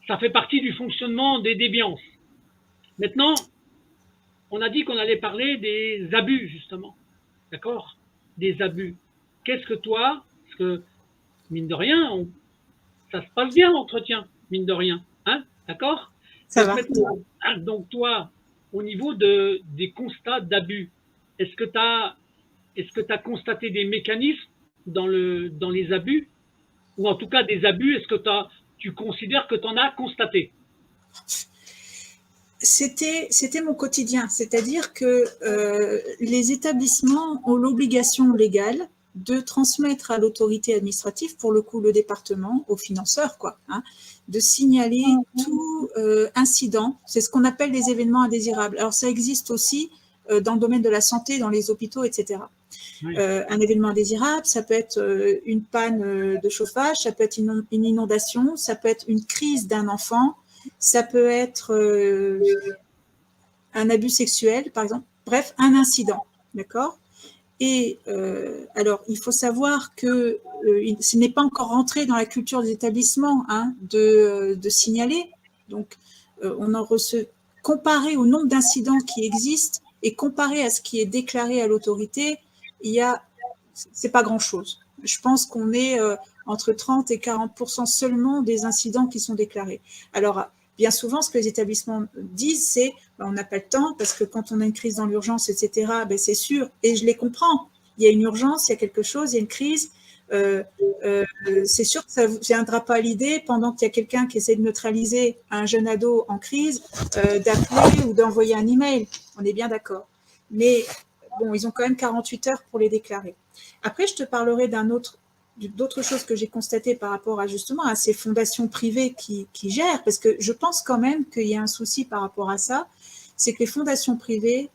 Ça fait partie du fonctionnement des déviances. Maintenant, on a dit qu'on allait parler des abus, justement. D'accord? Des abus. Qu'est-ce que toi, parce que, mine de rien, ça se passe bien l'entretien, mine de rien. Hein? D'accord? Ça va. Donc toi, au niveau des constats d'abus, est-ce que tu as constaté des mécanismes dans les abus? Ou en tout cas des abus, est-ce que tu considères que tu en as constaté? C'était mon quotidien, c'est-à-dire que les établissements ont l'obligation légale de transmettre à l'autorité administrative, pour le coup le département, aux financeurs, quoi, hein, de signaler tout incident. C'est ce qu'on appelle les événements indésirables. Alors ça existe aussi dans le domaine de la santé, dans les hôpitaux, etc. Oui. Un événement indésirable, ça peut être une panne de chauffage, ça peut être une inondation, ça peut être une crise d'un enfant, ça peut être un abus sexuel, par exemple. Bref, un incident, d'accord? Et alors, il faut savoir que ce n'est pas encore rentré dans la culture des établissements hein, de signaler. Donc, on en reçoit, comparé au nombre d'incidents qui existent et comparé à ce qui est déclaré à l'autorité, c'est pas grand-chose. Je pense qu'on est entre 30 et 40% seulement des incidents qui sont déclarés. Alors, bien souvent, ce que les établissements disent, c'est on n'a pas le temps parce que quand on a une crise dans l'urgence, etc., ben, c'est sûr, et je les comprends. Il y a une urgence, il y a quelque chose, il y a une crise. C'est sûr que ça ne viendra pas à l'idée, pendant qu'il y a quelqu'un qui essaie de neutraliser un jeune ado en crise, d'appeler ou d'envoyer un email. On est bien d'accord. Mais bon, ils ont quand même 48 heures pour les déclarer. Après, je te parlerai d'autres choses que j'ai constatées par rapport à justement à ces fondations privées qui gèrent, parce que je pense quand même qu'il y a un souci par rapport à ça, c'est que les fondations privées,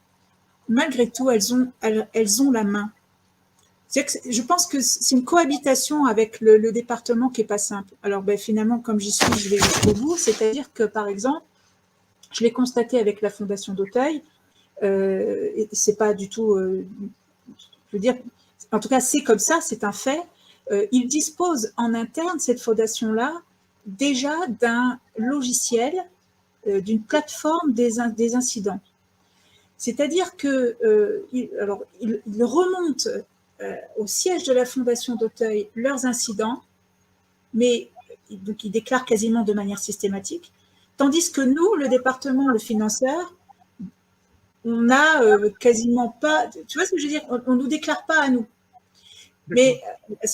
malgré tout, elles ont la main. Je pense que c'est une cohabitation avec le département qui n'est pas simple. Alors ben, finalement, comme j'y suis, je vais jusqu'au bout, c'est-à-dire que par exemple, je l'ai constaté avec la Fondation d'Auteuil, c'est pas du tout, je veux dire, en tout cas c'est comme ça, c'est un fait. Ils disposent en interne, cette fondation-là, déjà d'un logiciel, d'une plateforme des incidents. C'est-à-dire que il remonte au siège de la Fondation d'Auteuil leurs incidents, mais donc ils déclarent quasiment de manière systématique, tandis que nous, le département, le financeur, on n'a quasiment pas, tu vois ce que je veux dire, on ne nous déclare pas à nous. Mais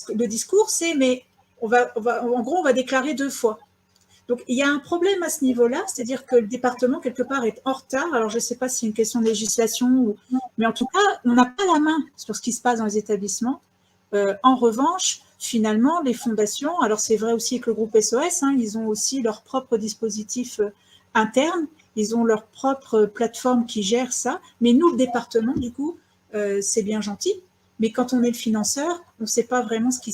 le discours, c'est, mais en gros, on va déclarer 2 fois. Donc, il y a un problème à ce niveau-là, c'est-à-dire que le département, quelque part, est en retard. Alors, je ne sais pas si c'est une question de législation, mais en tout cas, on n'a pas la main sur ce qui se passe dans les établissements. En revanche, finalement, les fondations, alors c'est vrai aussi avec le groupe SOS, hein, ils ont aussi leur propre dispositif interne, ils ont leur propre plateforme qui gère ça, mais nous, le département, du coup, c'est bien gentil, mais quand on est le financeur, on ne sait pas vraiment ce qui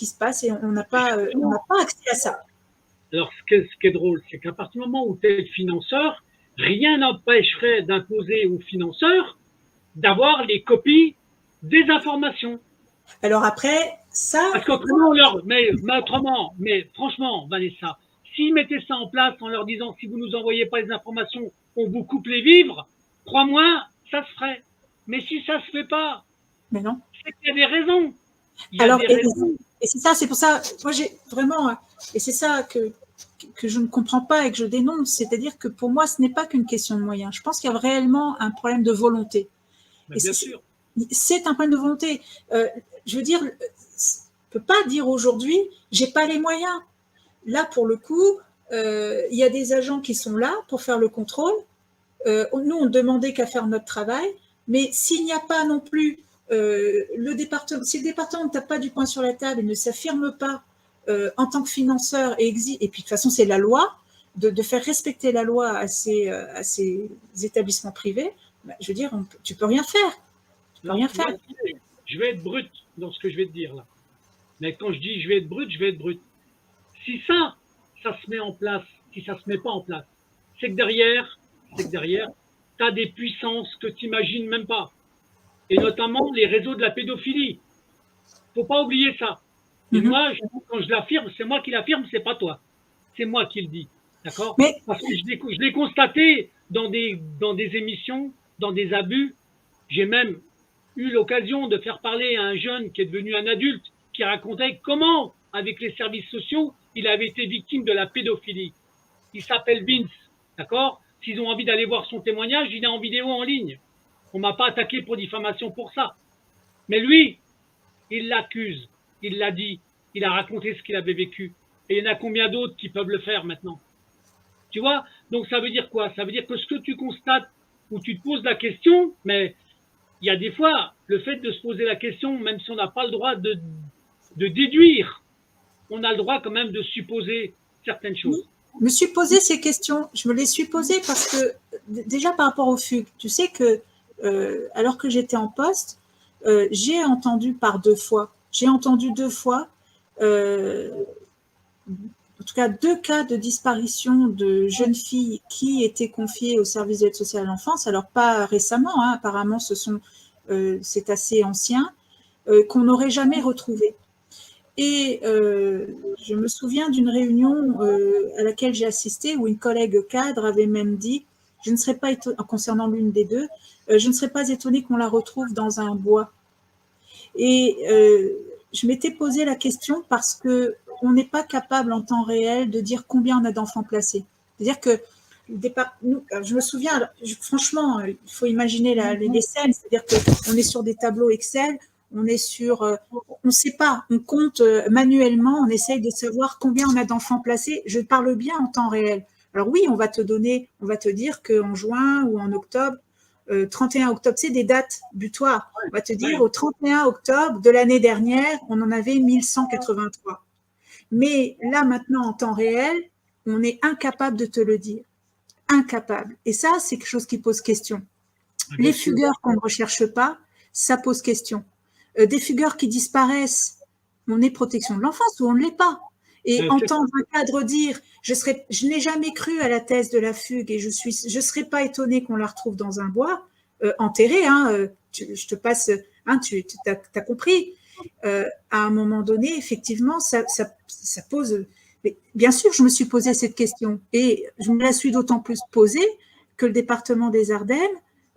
se passe et on n'a pas accès à ça. Alors, ce qui est drôle, c'est qu'à partir du moment où tu es le financeur, rien n'empêcherait d'imposer aux financeurs d'avoir les copies des informations. Alors après, ça... Parce qu'autrement, mais franchement, Vanessa, s'ils mettaient ça en place en leur disant si vous ne nous envoyez pas les informations, on vous coupe les vivres, crois-moi, ça se ferait. Mais si ça ne se fait pas, mais non. C'est qu'il y a des raisons. Et c'est ça, c'est pour ça, moi j'ai vraiment, et c'est ça que je ne comprends pas et que je dénonce, c'est-à-dire que pour moi, ce n'est pas qu'une question de moyens. Je pense qu'il y a réellement un problème de volonté. Ben, bien sûr. C'est un problème de volonté. Je veux dire, on ne peut pas dire aujourd'hui, j'ai pas les moyens. Là, pour le coup, il y a des agents qui sont là pour faire le contrôle. Nous, on ne demandait qu'à faire notre travail, mais s'il n'y a pas non plus si le département ne tape pas du poing sur la table et ne s'affirme pas en tant que financeur et puis de toute façon c'est la loi, de faire respecter la loi à ces établissements privés, bah, je veux dire, tu peux rien faire. Tu peux rien faire. Je vais être brut dans ce que je vais te dire là. Mais quand je dis je vais être brut, je vais être brut. Si ça se met en place, si ça se met pas en place, c'est que derrière, tu as des puissances que tu n'imagines même pas. Et notamment les réseaux de la pédophilie. Faut pas oublier ça. Et moi, quand je l'affirme, c'est moi qui l'affirme, c'est pas toi. C'est moi qui le dis. D'accord ? Parce que je l'ai constaté dans des émissions, dans des abus. J'ai même eu l'occasion de faire parler à un jeune qui est devenu un adulte, qui racontait comment, avec les services sociaux, il avait été victime de la pédophilie. Il s'appelle Vince. D'accord ? S'ils ont envie d'aller voir son témoignage, il est en vidéo en ligne. On ne m'a pas attaqué pour diffamation pour ça. Mais lui, il l'accuse, il l'a dit, il a raconté ce qu'il avait vécu. Et il y en a combien d'autres qui peuvent le faire maintenant? Tu vois? Donc ça veut dire quoi? Ça veut dire que ce que tu constates, ou tu te poses la question, mais il y a des fois, le fait de se poser la question, même si on n'a pas le droit de déduire, on a le droit quand même de supposer certaines choses. Je me suis posé ces questions, je me les suis posées parce que, déjà par rapport aux fugues, tu sais que alors que j'étais en poste, j'ai entendu 2 fois, en tout cas 2 cas de disparition de jeunes filles qui étaient confiées au service de l'aide sociale à l'enfance, alors pas récemment, hein, apparemment c'est assez ancien, qu'on n'aurait jamais retrouvé. Et je me souviens d'une réunion à laquelle j'ai assisté où une collègue cadre avait même dit, je ne serais pas étonnée, concernant l'une des 2, je ne serais pas étonnée qu'on la retrouve dans un bois. Et je m'étais posé la question parce qu'on n'est pas capable en temps réel de dire combien on a d'enfants placés. C'est-à-dire que je me souviens, franchement, il faut imaginer les scènes, c'est-à-dire qu'on est sur des tableaux Excel, on ne sait pas, on compte manuellement, on essaye de savoir combien on a d'enfants placés. Je parle bien en temps réel. Alors oui, on va te dire qu'en juin ou en octobre, 31 octobre, c'est des dates butoirs. On va te dire au 31 octobre de l'année dernière, on en avait 1183. Mais là, maintenant, en temps réel, on est incapable de te le dire. Incapable. Et ça, c'est quelque chose qui pose question. Les fugueurs qu'on ne recherche pas, ça pose question. Des fugueurs qui disparaissent, on est protection de l'enfance ou on ne l'est pas. Et entendre un cadre dire je n'ai jamais cru à la thèse de la fugue et je serais pas étonnée qu'on la retrouve dans un bois enterré, hein, je te passe, hein, tu as compris. À un moment donné, effectivement, ça pose. Mais bien sûr, je me suis posé cette question et je me la suis d'autant plus posée que le département des Ardennes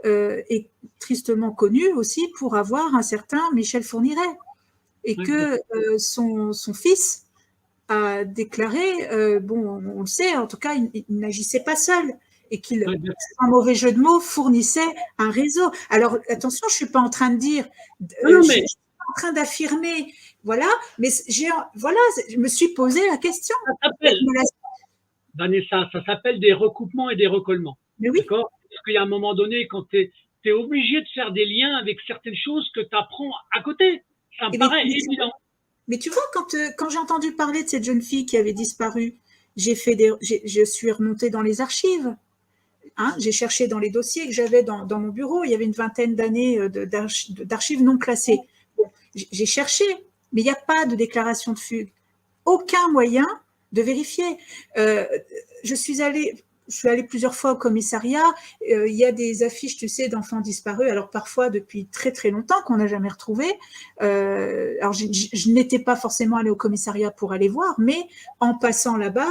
est tristement connu aussi pour avoir un certain Michel Fourniret, et que son fils a déclaré, bon, on le sait, en tout cas, il n'agissait pas seul, et qu'il, sans mauvais jeu de mots, fournissait un réseau. Alors, attention, je ne suis pas en train de dire, je suis pas en train d'affirmer, voilà, mais voilà, je me suis posé la question. Vanessa, ça s'appelle des recoupements et des recollements. Mais oui. D'accord ? Parce qu'il y a un moment donné, quand tu es obligé de faire des liens avec certaines choses que tu apprends à côté. Ça me paraît évident. Mais tu vois, quand j'ai entendu parler de cette jeune fille qui avait disparu, je suis remontée dans les archives. Hein, j'ai cherché dans les dossiers que j'avais dans mon bureau. Il y avait une vingtaine d'années d'archives non classées. Bon, j'ai cherché, mais il n'y a pas de déclaration de fugue. Aucun moyen de vérifier. Je suis allée plusieurs fois au commissariat. Il y a des affiches, tu sais, d'enfants disparus. Alors parfois depuis très très longtemps qu'on n'a jamais retrouvé. Alors je n'étais pas forcément allée au commissariat pour aller voir, mais en passant là-bas,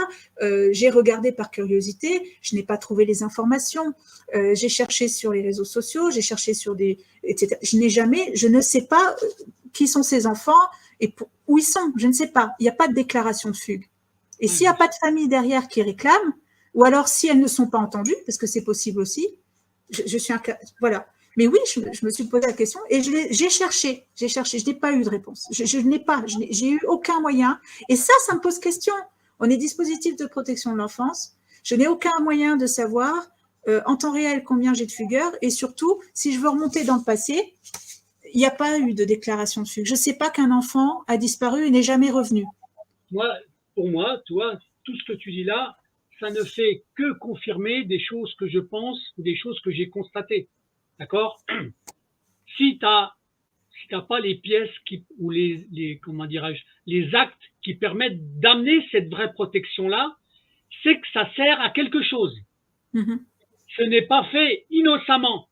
j'ai regardé par curiosité. Je n'ai pas trouvé les informations. J'ai cherché sur les réseaux sociaux, j'ai cherché sur etc. Je ne sais pas qui sont ces enfants et où ils sont. Je ne sais pas. Il n'y a pas de déclaration de fugue. Et s'il n'y a pas de famille derrière qui réclame, ou alors si elles ne sont pas entendues, parce que c'est possible aussi, je suis voilà. Mais oui, je me suis posé la question et j'ai cherché, je n'ai pas eu de réponse. J'ai eu aucun moyen. Et ça me pose question. On est dispositif de protection de l'enfance. Je n'ai aucun moyen de savoir en temps réel combien j'ai de fugueurs et surtout, si je veux remonter dans le passé, il n'y a pas eu de déclaration de fugue. Je ne sais pas qu'un enfant a disparu et n'est jamais revenu. Pour moi, toi, tout ce que tu dis là, ça ne fait que confirmer des choses que je pense ou des choses que j'ai constatées. D'accord ? Si tu n'as pas les pièces ou comment dirais-je, les actes qui permettent d'amener cette vraie protection-là, c'est que ça sert à quelque chose. Mm-hmm. Ce n'est pas fait innocemment.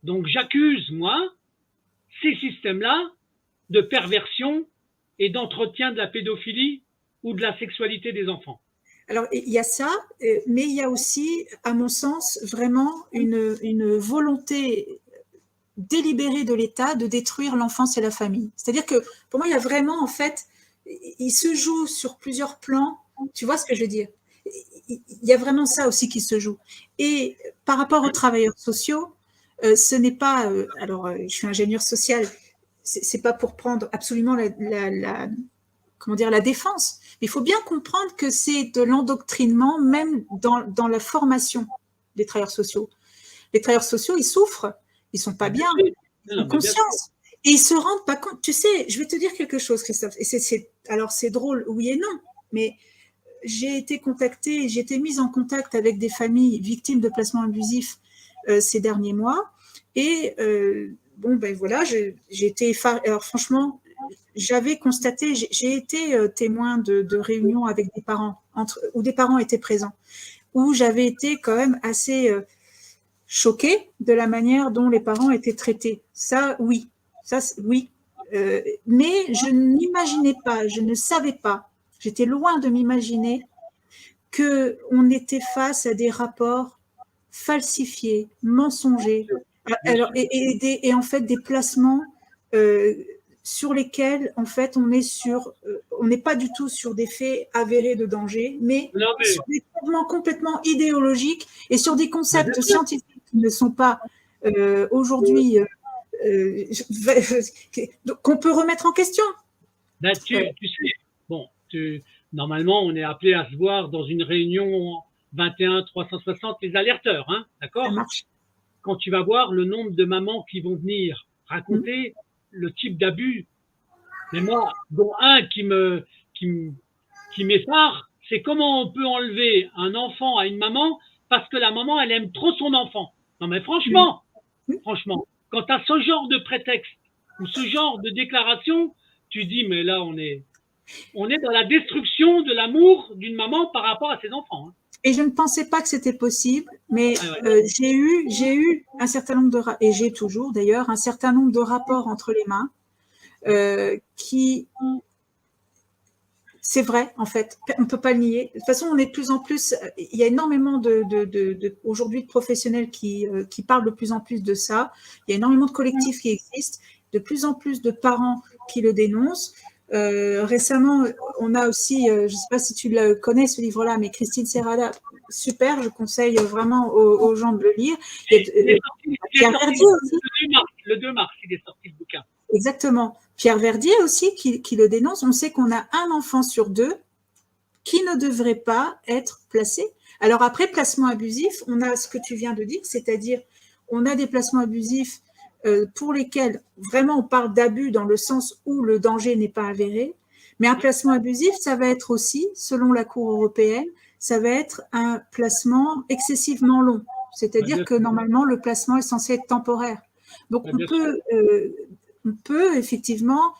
Donc j'accuse, moi, ces systèmes-là de perversion et d'entretien de la pédophilie ou de la sexualité des enfants. Alors, il y a ça, mais il y a aussi, à mon sens, vraiment une volonté délibérée de l'État de détruire l'enfance et la famille. C'est-à-dire que, pour moi, il y a vraiment, en fait, il se joue sur plusieurs plans. Tu vois ce que je veux dire ? Il y a vraiment ça aussi qui se joue. Et par rapport aux travailleurs sociaux, ce n'est pas... alors, je suis ingénieure sociale, c'est pas pour prendre absolument la défense. Il faut bien comprendre que c'est de l'endoctrinement même dans la formation des travailleurs sociaux. Les travailleurs sociaux, ils souffrent, ils sont pas bien, ils ont conscience. Et ils se rendent pas compte. Tu sais, je vais te dire quelque chose, Christophe. Et alors, c'est drôle, oui et non, mais j'ai été mise en contact avec des familles victimes de placements abusifs ces derniers mois. Et bon, ben voilà, j'ai été effarée. Alors, franchement, j'avais constaté, j'ai été témoin de réunions avec des parents, où des parents étaient présents, où j'avais été quand même assez choquée de la manière dont les parents étaient traités. Ça, oui. Mais je n'imaginais pas, je ne savais pas, j'étais loin de m'imaginer qu'on était face à des rapports falsifiés, mensongers, alors, et en fait des placements sur lesquels, en fait, on n'est pas du tout sur des faits avérés de danger, mais sur des mouvements complètement idéologiques et sur des concepts scientifiques qui ne sont pas aujourd'hui qu'on peut remettre en question. Ben, tu sais, bon, normalement, on est appelé à se voir dans une réunion 21-360, les alerteurs, hein, d'accord ? Ça marche. Quand tu vas voir le nombre de mamans qui vont venir raconter le type d'abus, mais moi, dont un qui m'effare, c'est comment on peut enlever un enfant à une maman parce que la maman, elle aime trop son enfant. Non mais franchement, quand tu as ce genre de prétexte ou ce genre de déclaration, tu dis, mais là, on est dans la destruction de l'amour d'une maman par rapport à ses enfants. Hein. Et je ne pensais pas que c'était possible, mais j'ai eu un certain nombre et j'ai toujours d'ailleurs un certain nombre de rapports entre les mains qui C'est vrai, en fait, on ne peut pas le nier. De toute façon, on est de plus en plus, il y a énormément aujourd'hui de professionnels qui parlent de plus en plus de ça. Il y a énormément de collectifs qui existent, de plus en plus de parents qui le dénoncent. Récemment, on a aussi, je ne sais pas si tu le connais ce livre-là, mais Christine Serrada, super, je conseille vraiment aux gens de le lire. Pierre Verdier aussi. Le 2 mars, il est sorti le bouquin. Exactement. Pierre Verdier aussi qui le dénonce. On sait qu'on a un enfant sur 2 qui ne devrait pas être placé. Alors après, placement abusif, on a ce que tu viens de dire, c'est-à-dire on a des placements abusifs pour lesquels vraiment on parle d'abus dans le sens où le danger n'est pas avéré. Mais un placement abusif, ça va être aussi, selon la Cour européenne, ça va être un placement excessivement long. C'est-à-dire que normalement, le placement est censé être temporaire. Donc on peut effectivement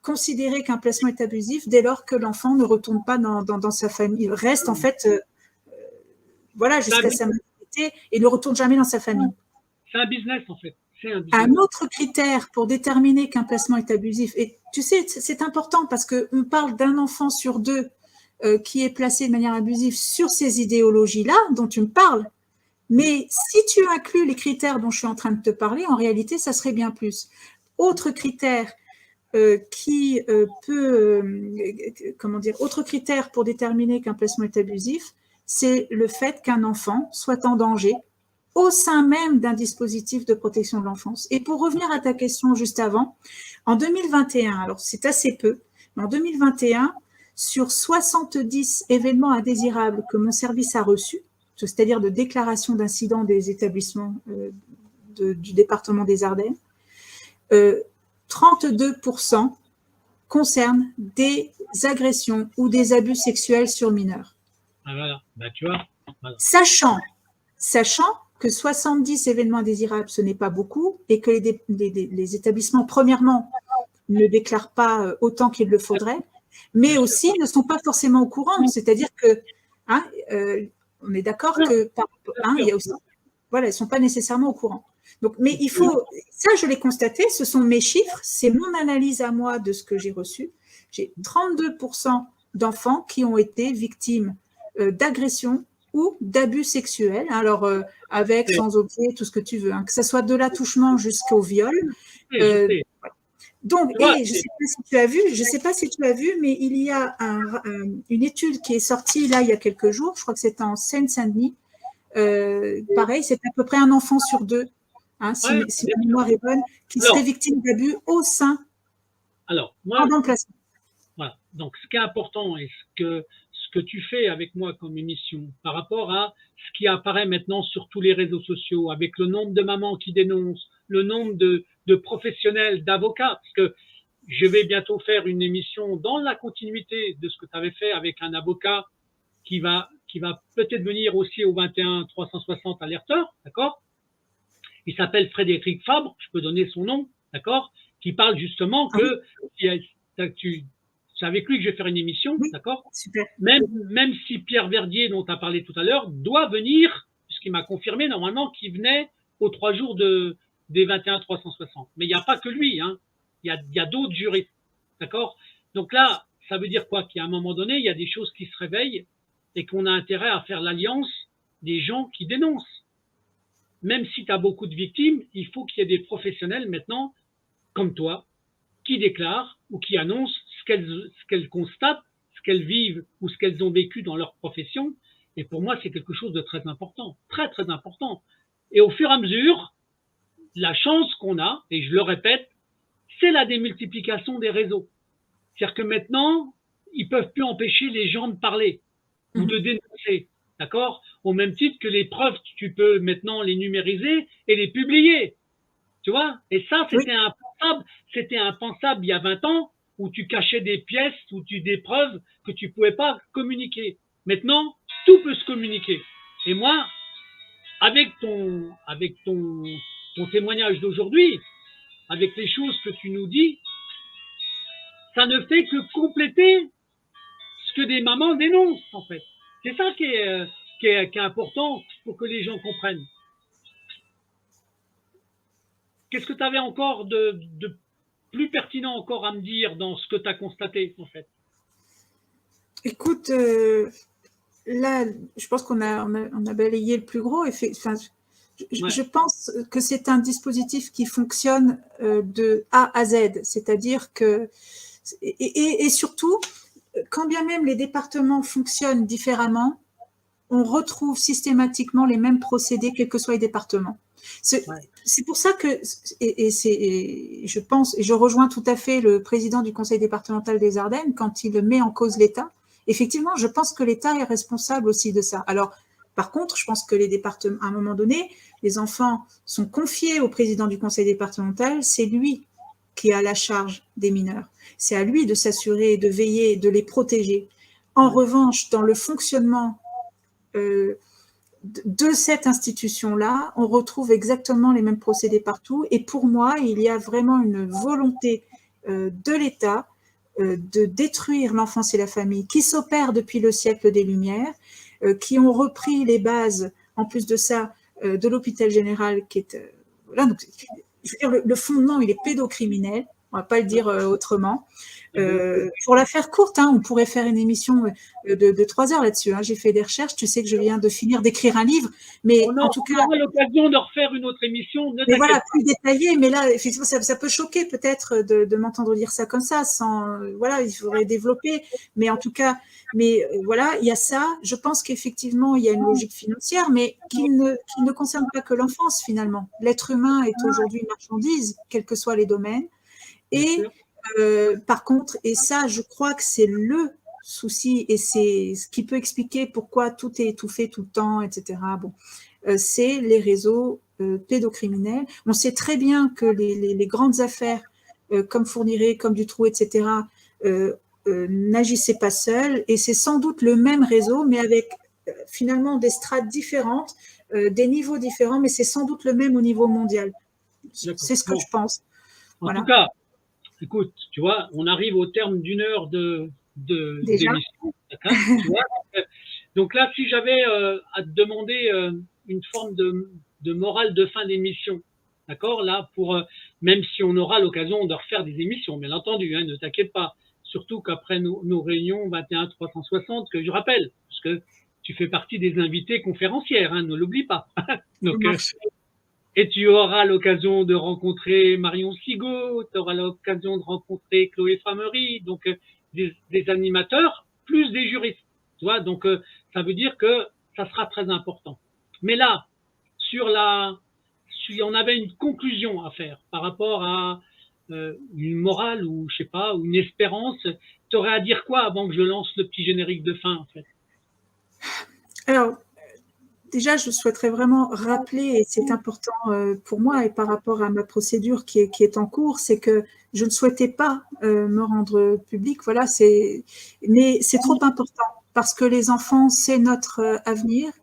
considérer qu'un placement est abusif dès lors que l'enfant ne retourne pas dans sa famille. Il reste en fait jusqu'à sa majorité et ne retourne jamais dans sa famille. C'est un business en fait. Un autre critère pour déterminer qu'un placement est abusif, et tu sais, c'est important parce qu'on parle d'un enfant sur 2 qui est placé de manière abusive sur ces idéologies-là dont tu me parles. Mais si tu inclus les critères dont je suis en train de te parler, en réalité, ça serait bien plus. Autre critère autre critère pour déterminer qu'un placement est abusif, c'est le fait qu'un enfant soit en danger au sein même d'un dispositif de protection de l'enfance. Et pour revenir à ta question juste avant, en 2021, alors c'est assez peu, mais en 2021, sur 70 événements indésirables que mon service a reçus, c'est-à-dire de déclaration d'incidents des établissements du département des Ardennes, 32% concernent des agressions ou des abus sexuels sur mineurs. Ah voilà, bah, tu vois. Voilà. Sachant que 70 événements indésirables, ce n'est pas beaucoup, et que les établissements, premièrement, ne déclarent pas autant qu'il le faudrait, mais aussi ne sont pas forcément au courant. C'est-à-dire que, on est d'accord que, il y a aussi, voilà, ils ne sont pas nécessairement au courant. Donc, mais il faut, ça je l'ai constaté, ce sont mes chiffres, c'est mon analyse à moi de ce que j'ai reçu. J'ai 32% d'enfants qui ont été victimes d'agressions ou d'abus sexuels, alors avec, sans objet, tout ce que tu veux, que ce soit de l'attouchement jusqu'au viol. Donc, et je ne sais pas si tu as vu, mais il y a une étude qui est sortie là il y a quelques jours, je crois que c'était en Seine-Saint-Denis. Pareil, c'est à peu près un enfant sur 2, si ma mémoire est bonne, qui serait victime d'abus au sein pendant le placement. Voilà. Donc, ce qui est important et ce que tu fais avec moi comme émission par rapport à ce qui apparaît maintenant sur tous les réseaux sociaux, avec le nombre de mamans qui dénoncent, le nombre de professionnels, d'avocats, parce que je vais bientôt faire une émission dans la continuité de ce que tu avais fait avec un avocat qui va peut-être venir aussi au 21 360 alerteurs, d'accord? Il s'appelle Frédéric Fabre, je peux donner son nom, d'accord? Qui parle justement que c'est avec lui que je vais faire une émission, d'accord? Même si Pierre Verdier, dont tu as parlé tout à l'heure, doit venir, puisqu'il m'a confirmé normalement qu'il venait aux 3 jours des 21 360. Mais il n'y a pas que lui, il y a d'autres juristes, d'accord? Donc là, ça veut dire quoi? Qu'à un moment donné, il y a des choses qui se réveillent et qu'on a intérêt à faire l'alliance des gens qui dénoncent. Même si tu as beaucoup de victimes, il faut qu'il y ait des professionnels maintenant, comme toi, qui déclarent ou qui annoncent ce qu'elles constatent, ce qu'elles vivent ou ce qu'elles ont vécu dans leur profession. Et pour moi, c'est quelque chose de très important, très, très important. Et au fur et à mesure, la chance qu'on a, et je le répète, c'est la démultiplication des réseaux. C'est-à-dire que maintenant, ils ne peuvent plus empêcher les gens de parler ou de dénoncer, d'accord? Au même titre que les preuves, tu peux maintenant les numériser et les publier, tu vois? Et ça, c'était impensable il y a 20 ans, où tu cachais des pièces ou des preuves que tu ne pouvais pas communiquer. Maintenant, tout peut se communiquer. Et moi, avec ton témoignage d'aujourd'hui, avec les choses que tu nous dis, ça ne fait que compléter ce que des mamans dénoncent, en fait. C'est ça qui est important pour que les gens comprennent. Qu'est-ce que tu avais encore de plus pertinent encore à me dire dans ce que tu as constaté, en fait? Écoute, là, je pense qu'on a balayé le plus gros. Enfin, je pense que c'est un dispositif qui fonctionne de A à Z, c'est-à-dire que, et surtout, quand bien même les départements fonctionnent différemment, on retrouve systématiquement les mêmes procédés, quels que soient les départements. C'est pour ça que, et je pense, et je rejoins tout à fait le président du conseil départemental des Ardennes quand il met en cause l'État. Effectivement, je pense que l'État est responsable aussi de ça. Alors, par contre, je pense que les départements, à un moment donné, les enfants sont confiés au président du conseil départemental, c'est lui qui a la charge des mineurs. C'est à lui de s'assurer, de veiller, de les protéger. En revanche, dans le fonctionnement de cette institution-là, on retrouve exactement les mêmes procédés partout. Et pour moi, il y a vraiment une volonté de l'État de détruire l'enfance et la famille qui s'opère depuis le siècle des Lumières, qui ont repris les bases, en plus de ça, de l'hôpital général, qui est... voilà, donc, je veux dire, le fondement, il est pédocriminel, on ne va pas le dire autrement. Pour la faire courte, on pourrait faire une émission de 3 heures là-dessus. J'ai fait des recherches, tu sais que je viens de finir d'écrire un livre, mais en tout cas... On aura l'occasion de refaire une autre émission. Mais voilà, plus détaillée, mais là, effectivement, ça peut choquer peut-être de m'entendre dire ça comme ça, sans... voilà, il faudrait développer, mais en tout cas, voilà, il y a ça. Je pense qu'effectivement, il y a une logique financière, mais qui ne concerne pas que l'enfance, finalement. L'être humain est aujourd'hui une marchandise, quels que soient les domaines, et... par contre, et ça, je crois que c'est le souci, et c'est ce qui peut expliquer pourquoi tout est étouffé tout le temps, etc. Bon, c'est les réseaux pédocriminels. On sait très bien que les grandes affaires, comme Fourniret, comme Dutroux, etc., n'agissaient pas seules, et c'est sans doute le même réseau, mais avec finalement des strates différentes, des niveaux différents, mais c'est sans doute le même au niveau mondial. C'est ce que je pense. En tout cas, écoute, tu vois, on arrive au terme d'une heure d'émission. Tu vois, donc là, si j'avais à te demander une forme de morale de fin d'émission, d'accord, là, pour même si on aura l'occasion de refaire des émissions, bien entendu, ne t'inquiète pas. Surtout qu'après nos réunions 21-360, que je rappelle, parce que tu fais partie des invités conférencières, ne l'oublie pas. Donc, et tu auras l'occasion de rencontrer Marion Sigaud, tu auras l'occasion de rencontrer Chloé Framery, donc des animateurs plus des juristes. Tu vois, donc ça veut dire que ça sera très important. Mais là, si on avait une conclusion à faire par rapport à une morale ou je sais pas, ou une espérance, tu aurais à dire quoi avant que je lance le petit générique de fin en fait? Alors, déjà, je souhaiterais vraiment rappeler, et c'est important pour moi et par rapport à ma procédure qui est en cours, c'est que je ne souhaitais pas me rendre public. Voilà, mais c'est trop important parce que les enfants, c'est notre avenir.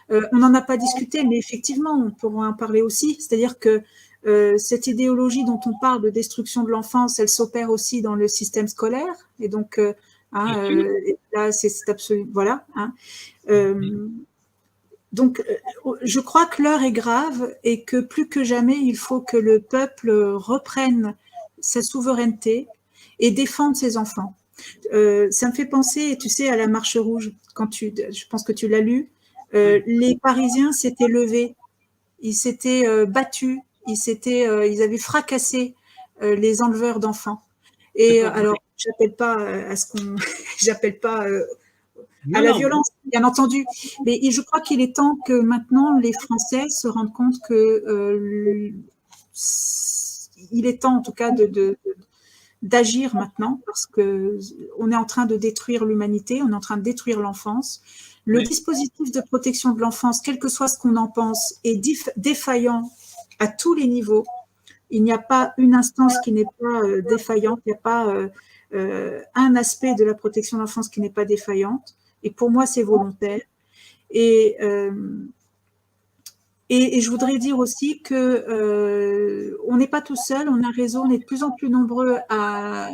On n'en a pas discuté, mais effectivement, on pourra en parler aussi. C'est-à-dire que cette idéologie dont on parle de destruction de l'enfance, elle s'opère aussi dans le système scolaire. Et donc, là, c'est absolument... Voilà. Donc, je crois que l'heure est grave et que plus que jamais, il faut que le peuple reprenne sa souveraineté et défende ses enfants. Ça me fait penser, tu sais, à la Marche rouge. Je pense que tu l'as lu. Les Parisiens s'étaient levés, ils s'étaient battus, ils avaient fracassé les enleveurs d'enfants. Et alors, j'appelle pas à ce qu'on, j'appelle pas à la violence, bien entendu. Mais je crois qu'il est temps que maintenant les Français se rendent compte que il est temps, en tout cas, d'agir maintenant, parce qu'on est en train de détruire l'humanité, on est en train de détruire l'enfance. Le dispositif de protection de l'enfance, quel que soit ce qu'on en pense, est défaillant à tous les niveaux. Il n'y a pas une instance qui n'est pas défaillante, il n'y a pas un aspect de la protection de l'enfance qui n'est pas défaillante. Et pour moi, c'est volontaire. Et je voudrais dire aussi que on n'est pas tout seul, on a un réseau, on est de plus en plus nombreux à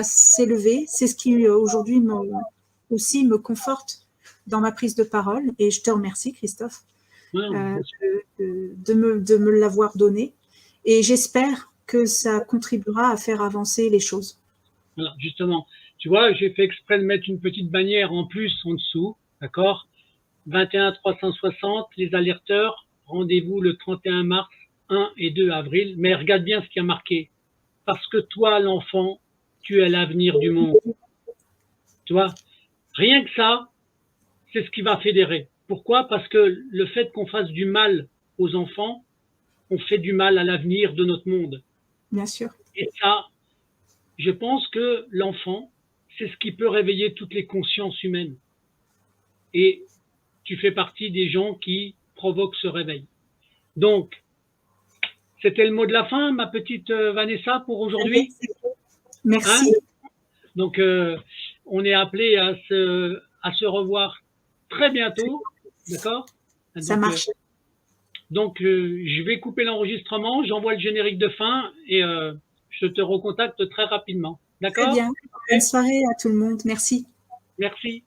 s'élever. C'est ce qui aujourd'hui aussi me conforte dans ma prise de parole. Et je te remercie, Christophe, de me l'avoir donné. Et j'espère que ça contribuera à faire avancer les choses. Alors, justement, Tu vois, j'ai fait exprès de mettre une petite bannière en plus en dessous, d'accord? 21 360, les alerteurs, rendez-vous le 31 mars, 1 et 2 avril. Mais regarde bien ce qui a marqué. Parce que toi, l'enfant, tu es l'avenir du monde. Tu vois, rien que ça, c'est ce qui va fédérer. Pourquoi? Parce que le fait qu'on fasse du mal aux enfants, on fait du mal à l'avenir de notre monde. Bien sûr. Et ça, je pense que l'enfant, c'est ce qui peut réveiller toutes les consciences humaines. Et tu fais partie des gens qui provoquent ce réveil. Donc, c'était le mot de la fin, ma petite Vanessa, pour aujourd'hui. Merci. Hein? Donc, on est appelé à se revoir très bientôt. D'accord? Ça marche. Donc, je vais couper l'enregistrement, j'envoie le générique de fin et je te recontacte très rapidement. D'accord? Très bien. Bonne soirée à tout le monde. Merci. Merci.